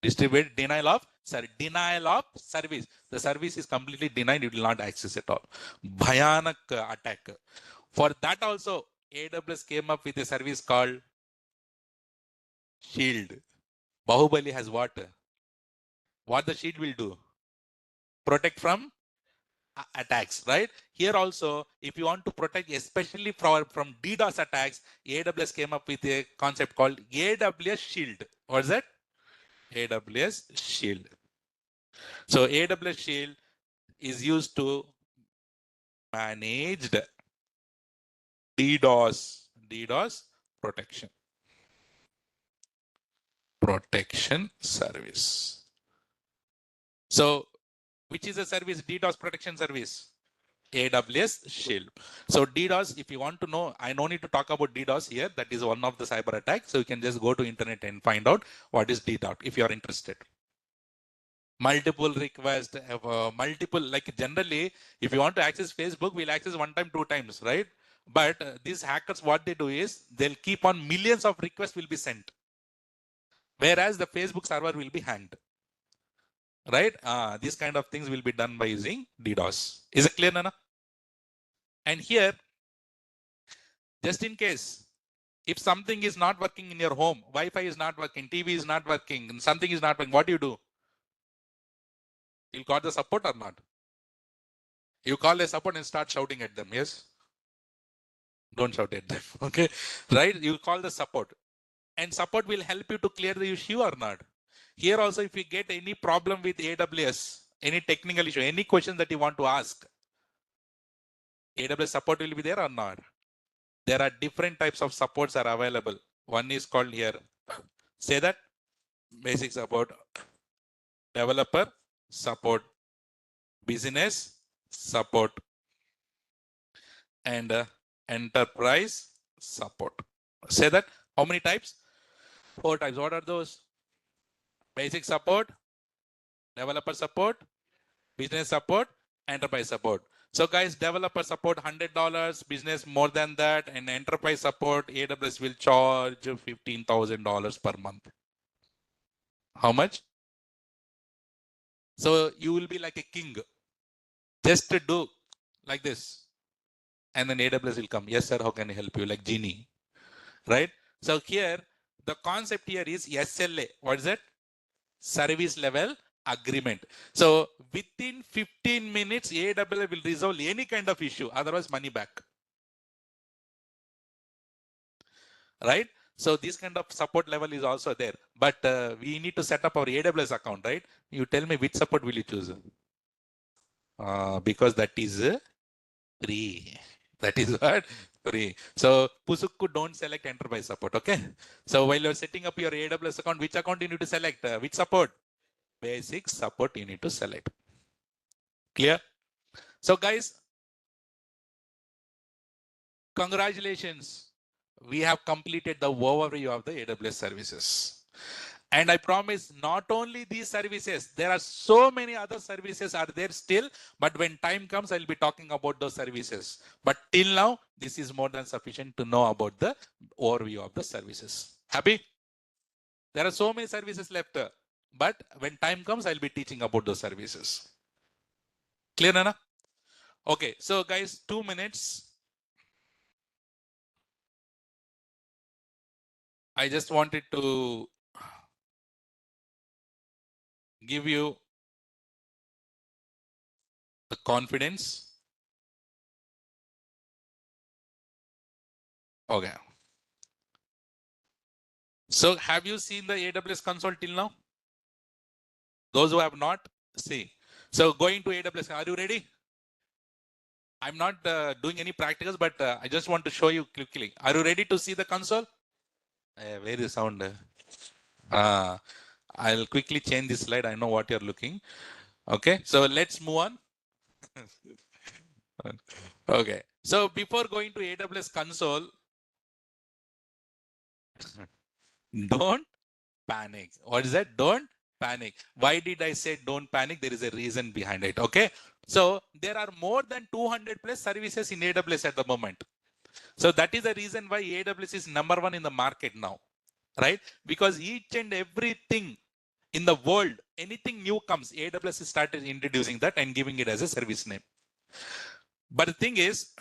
Distributed denial of service. The service is completely denied. You will not access it all. Bhayanak attack. For that also, AWS came up with a service called Shield. Bahubali has what? What the Shield will do? Protect from attacks, right? Here also, if you want to protect, especially from DDoS attacks, AWS came up with a concept called AWS Shield. What is that? AWS Shield. So AWS Shield is used to manage DDoS protection service. So which is a service? DDoS protection service. AWS Shield. So DDoS, if you want to know, I no need to talk about DDoS here. That is one of the cyber attacks. So you can just go to internet and find out what is DDoS if you are interested. Multiple requests, multiple, like generally, if you want to access Facebook, we'll access one time, two times, right? But these hackers, what they do is they'll keep on millions of requests will be sent. Whereas the Facebook server will be hanged. Right? These kind of things will be done by using DDoS. Is it clear, Nana? And here, just in case, if something is not working in your home, Wi-Fi is not working, TV is not working, something is not working, what do? You'll call the support or not? You call the support and start shouting at them, yes? Don't shout at them, okay? Right? You call the support. And support will help you to clear the issue or not. Here also, if you get any problem with AWS, any technical issue, any question that you want to ask, AWS support will be there or not? There are different types of supports are available. One is called here, say that, basic support, developer support, business support, and enterprise support. Say that. How many types? 4 types. What are those? Basic support, developer support, business support, enterprise support. So guys, developer support $100, business more than that, and enterprise support, AWS will charge $15,000 per month. How much? So you will be like a king. Just to do like this. And then AWS will come. Yes, sir, how can I help you? Like genie. Right? So here, the concept here is SLA. What is that? Service level agreement. So within 15 minutes, AWS will resolve any kind of issue. Otherwise, money back. Right? So this kind of support level is also there. But we need to set up our AWS account, right? You tell me which support will you choose? Because that is free. That is what? Free. So Pusukku, don't select enterprise support, okay? So while you're setting up your AWS account, which account you need to select? Which support? Basic support you need to select. Clear? So guys, congratulations. We have completed the overview of the AWS services. And I promise not only these services, there are so many other services are there still, but when time comes, I'll be talking about those services. But till now, this is more than sufficient to know about the overview of the services. Happy? There are so many services left, but when time comes, I'll be teaching about those services. Clear, Nana? Okay, so guys, 2 minutes. I just wanted to give you the confidence. Okay. So have you seen the AWS console till now? Those who have not, see. So going to AWS, are you ready? I'm not doing any practicals, but I just want to show you quickly. Are you ready to see the console? Where is sound? I'll quickly change this slide. I know what you're looking. Okay, so let's move on. Okay, so before going to AWS console, don't panic. What is that? Don't panic. Why did I say don't panic? There is a reason behind it. Okay, so there are more than 200 plus services in AWS at the moment. So that is the reason why AWS is number one in the market now, right? Because each and everything in the world, anything new comes, AWS started introducing that and giving it as a service name. But the thing is,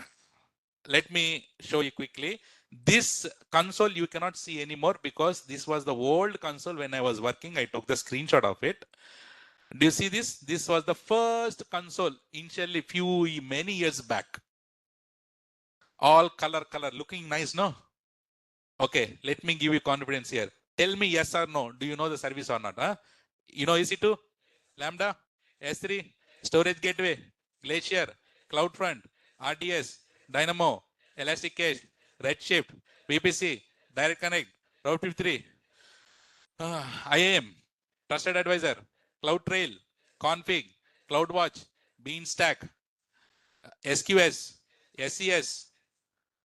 let me show you quickly. This console you cannot see anymore because this was the old console when I was working. I took the screenshot of it. Do you see this? This was the first console initially many years back. All color, looking nice, no? Okay, let me give you confidence here. Tell me yes or no. Do you know the service or not? Huh? You know EC2, Lambda, S3, Storage Gateway, Glacier, CloudFront, RDS, Dynamo, Elastic Cache, Redshift, VPC, Direct Connect, Route 53, IAM, Trusted Advisor, CloudTrail, Config, CloudWatch, Beanstack, SQS, SES,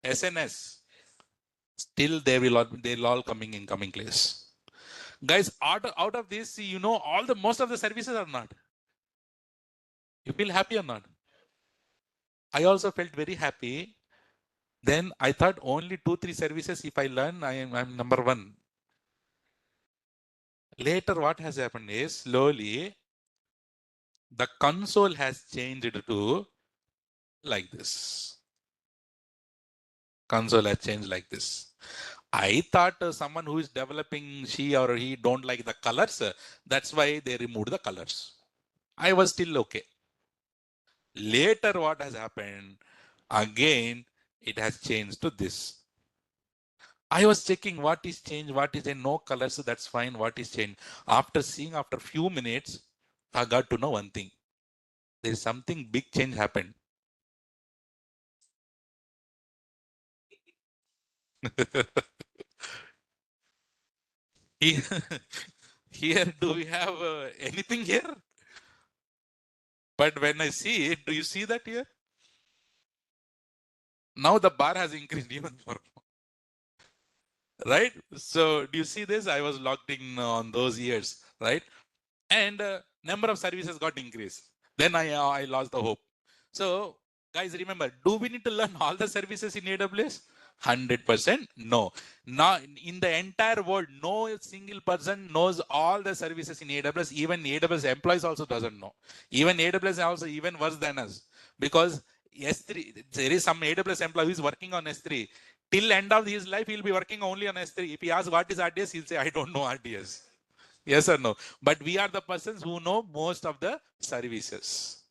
SNS. Still, they'll all coming in coming class. Guys, out of this, you know, most of the services are not. You feel happy or not? I also felt very happy. Then I thought only 2-3 services. If I learn, I'm number one. Later, what has happened is slowly the console has changed to like this. Console has changed like this. I thought someone who is developing, she or he don't like the colors. That's why they removed the colors. I was still okay. Later, what has happened? Again, it has changed to this. I was checking what is changed, what is in no colors, so that's fine, what is changed. After seeing, after few minutes, I got to know one thing. There is something big change happened. Here, here, do we have anything here? But when I see it, do you see that here? Now the bar has increased even more. Right? So do you see this? I was logged in on those years, right? And number of services got increased. Then I lost the hope. So guys, remember, do we need to learn all the services in AWS? 100% no. Now in the entire world, no single person knows all the services in AWS. Even AWS employees also doesn't know. Even AWS also even worse than us, because S3, there is some AWS employee who is working on S3. Till end of his life, he'll be working only on S3. If he asks what is RDS, he'll say, I don't know RDS. Yes or no? But we are the persons who know most of the services.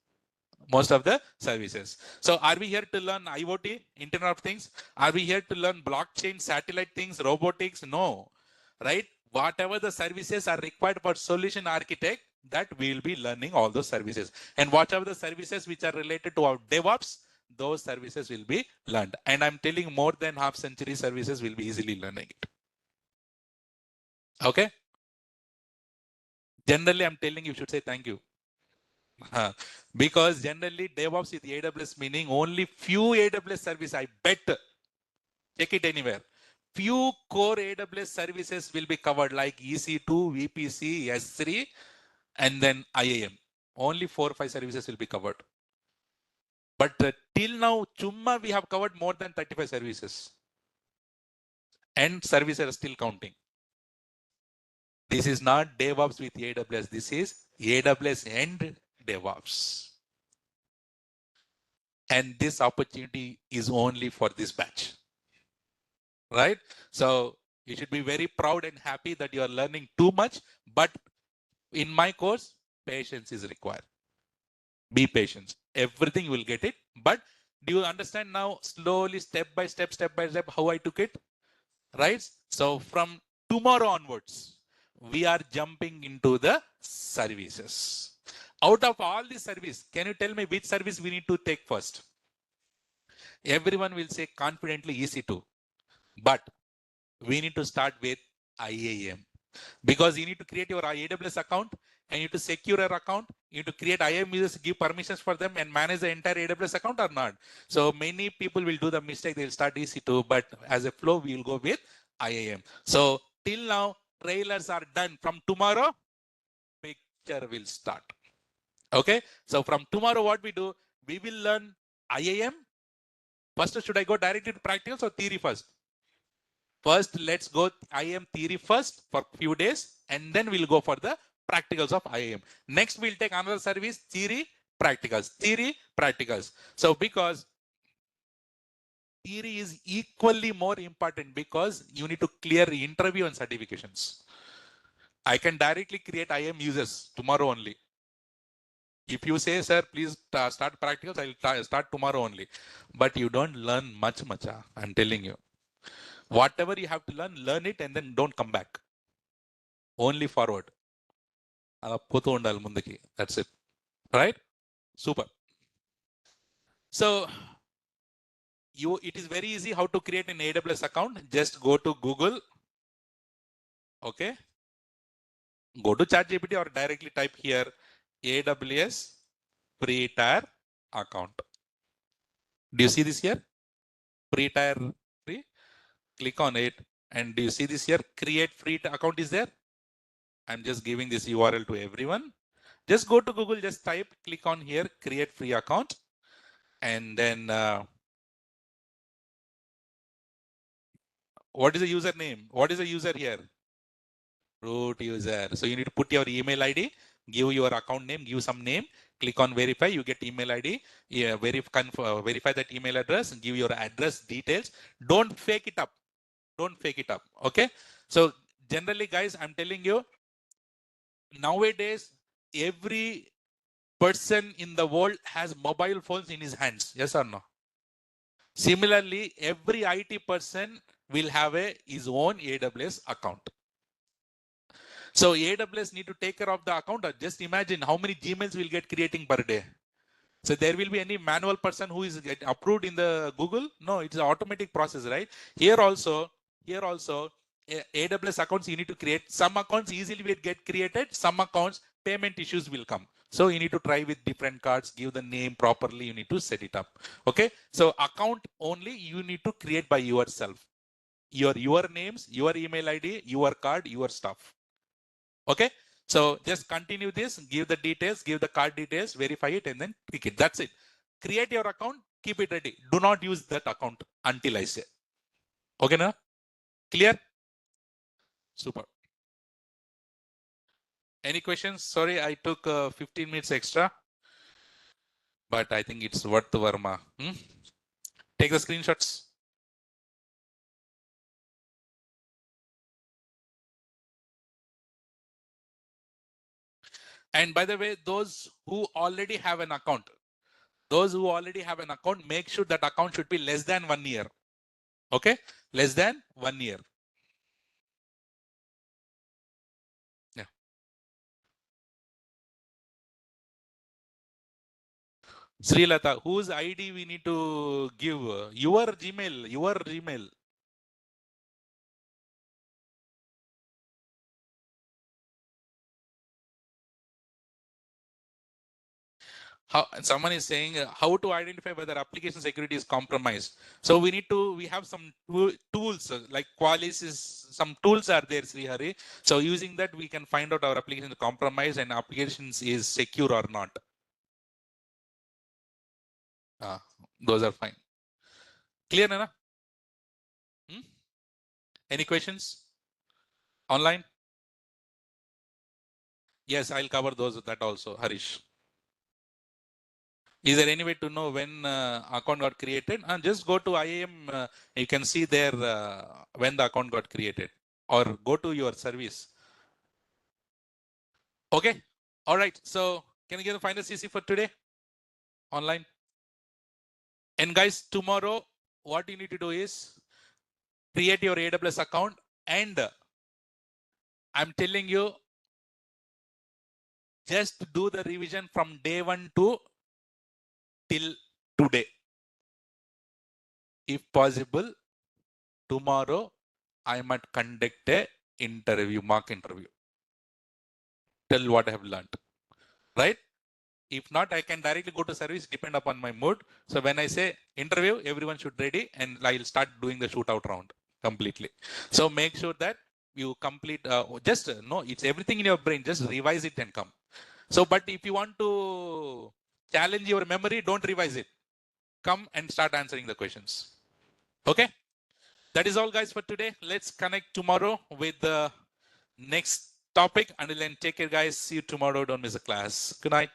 Most of the services. So are we here to learn IoT, Internet of Things? Are we here to learn blockchain, satellite things, robotics? No. Right? Whatever the services are required for solution architect, that we will be learning all those services. And whatever the services which are related to our DevOps, those services will be learned. And I'm telling more than half century services will be easily learning it. Okay? Generally, I'm telling you should say thank you. Because generally DevOps with AWS meaning only few AWS service, I bet. Check it anywhere. Few core AWS services will be covered like EC2, VPC, S3, and then IAM. Only 4 or 5 services will be covered. But till now, Chumma, we have covered more than 35 services. And services are still counting. This is not DevOps with AWS. This is AWS and DevOps. And this opportunity is only for this batch. Right? So you should be very proud and happy that you are learning too much. But in my course, patience is required. Be patient. Everything you will get it. But do you understand now, slowly, step by step, how I took it? Right? So from tomorrow onwards, we are jumping into the services. Out of all the service, can you tell me which service we need to take first? Everyone will say confidently EC2. But we need to start with IAM, because you need to create your AWS account and you need to secure your account. You need to create IAM users, give permissions for them and manage the entire AWS account or not. So many people will do the mistake. They'll start EC2, but as a flow, we will go with IAM. So till now, trailers are done. From tomorrow, picture will start. Okay. So from tomorrow, what we do, we will learn IAM. First, should I go directly to practicals or theory first? First, let's go IAM theory first for few days, and then we'll go for the practicals of IAM. Next, we'll take another service, theory, practicals, theory, practicals. So because theory is equally more important, because you need to clear interview and certifications. I can directly create IAM users tomorrow only. If you say, sir, please start practicals, I'll start tomorrow only. But you don't learn much. I'm telling you. Whatever you have to learn it and then don't come back. Only forward. That's it. Right? Super. So it is very easy how to create an AWS account. Just go to Google. Okay. Go to ChatGPT or directly type here AWS free tier account. Do you see this here? Free tier free. Click on it. And do you see this here? Create free account is there. I'm just giving this URL to everyone. Just go to Google, just type, click on here, create free account. And then what is the username? What is the user here? Root user. So you need to put your email ID, give your account name, give some name, click on verify, you get email ID, yeah, verify that email address, give your address details. Don't fake it up. Don't fake it up. Okay. So generally, guys, I'm telling you, nowadays, every person in the world has mobile phones in his hands. Yes or no? Similarly, every IT person will have his own AWS account. So AWS need to take care of the account. Just imagine how many Gmails we'll get creating per day. So there will be any manual person who is approved in the Google? No, it's an automatic process, right? Here also, AWS accounts you need to create. Some accounts easily will get created. Some accounts payment issues will come. So you need to try with different cards, give the name properly. You need to set it up. Okay. So account only you need to create by yourself. Your names, your email ID, your card, your stuff. Okay. So just continue this, give the details, give the card details, verify it, and then click it. That's it. Create your account, keep it ready. Do not use that account until I say. Okay, now? Clear? Super. Any questions? Sorry, I took 15 minutes extra, but I think it's worth the Verma. Take the screenshots. And by the way, those who already have an account, make sure that account should be less than 1 year. Okay? Less than 1 year. Yeah. Sri Lata, whose ID we need to give? Your Gmail. Someone is saying how to identify whether application security is compromised. So we have some tools like Qualys some tools are there, Sri Hari. So using that, we can find out our application is compromised and applications is secure or not. Those are fine. Clear, Nana? Any questions? Online? Yes, I'll cover that also, Harish. Is there any way to know when account got created? And just go to IAM. You can see there when the account got created, or go to your service. Okay. All right. So can you get the final CC for today? Online. And guys, tomorrow, what you need to do is create your AWS account. And I'm telling you, just do the revision from day 1 to till today. If possible, tomorrow I might conduct a mock interview. Tell what I have learned, right? If not, I can directly go to service, depend upon my mood. So when I say interview, everyone should ready and I'll start doing the shootout round completely. So make sure that you complete, no, it's everything in your brain, just revise it and come. So, but if you want to challenge your memory, don't revise it. Come and start answering the questions. Okay. That is all, guys, for today. Let's connect tomorrow with the next topic. Until then, take care, guys. See you tomorrow. Don't miss a class. Good night.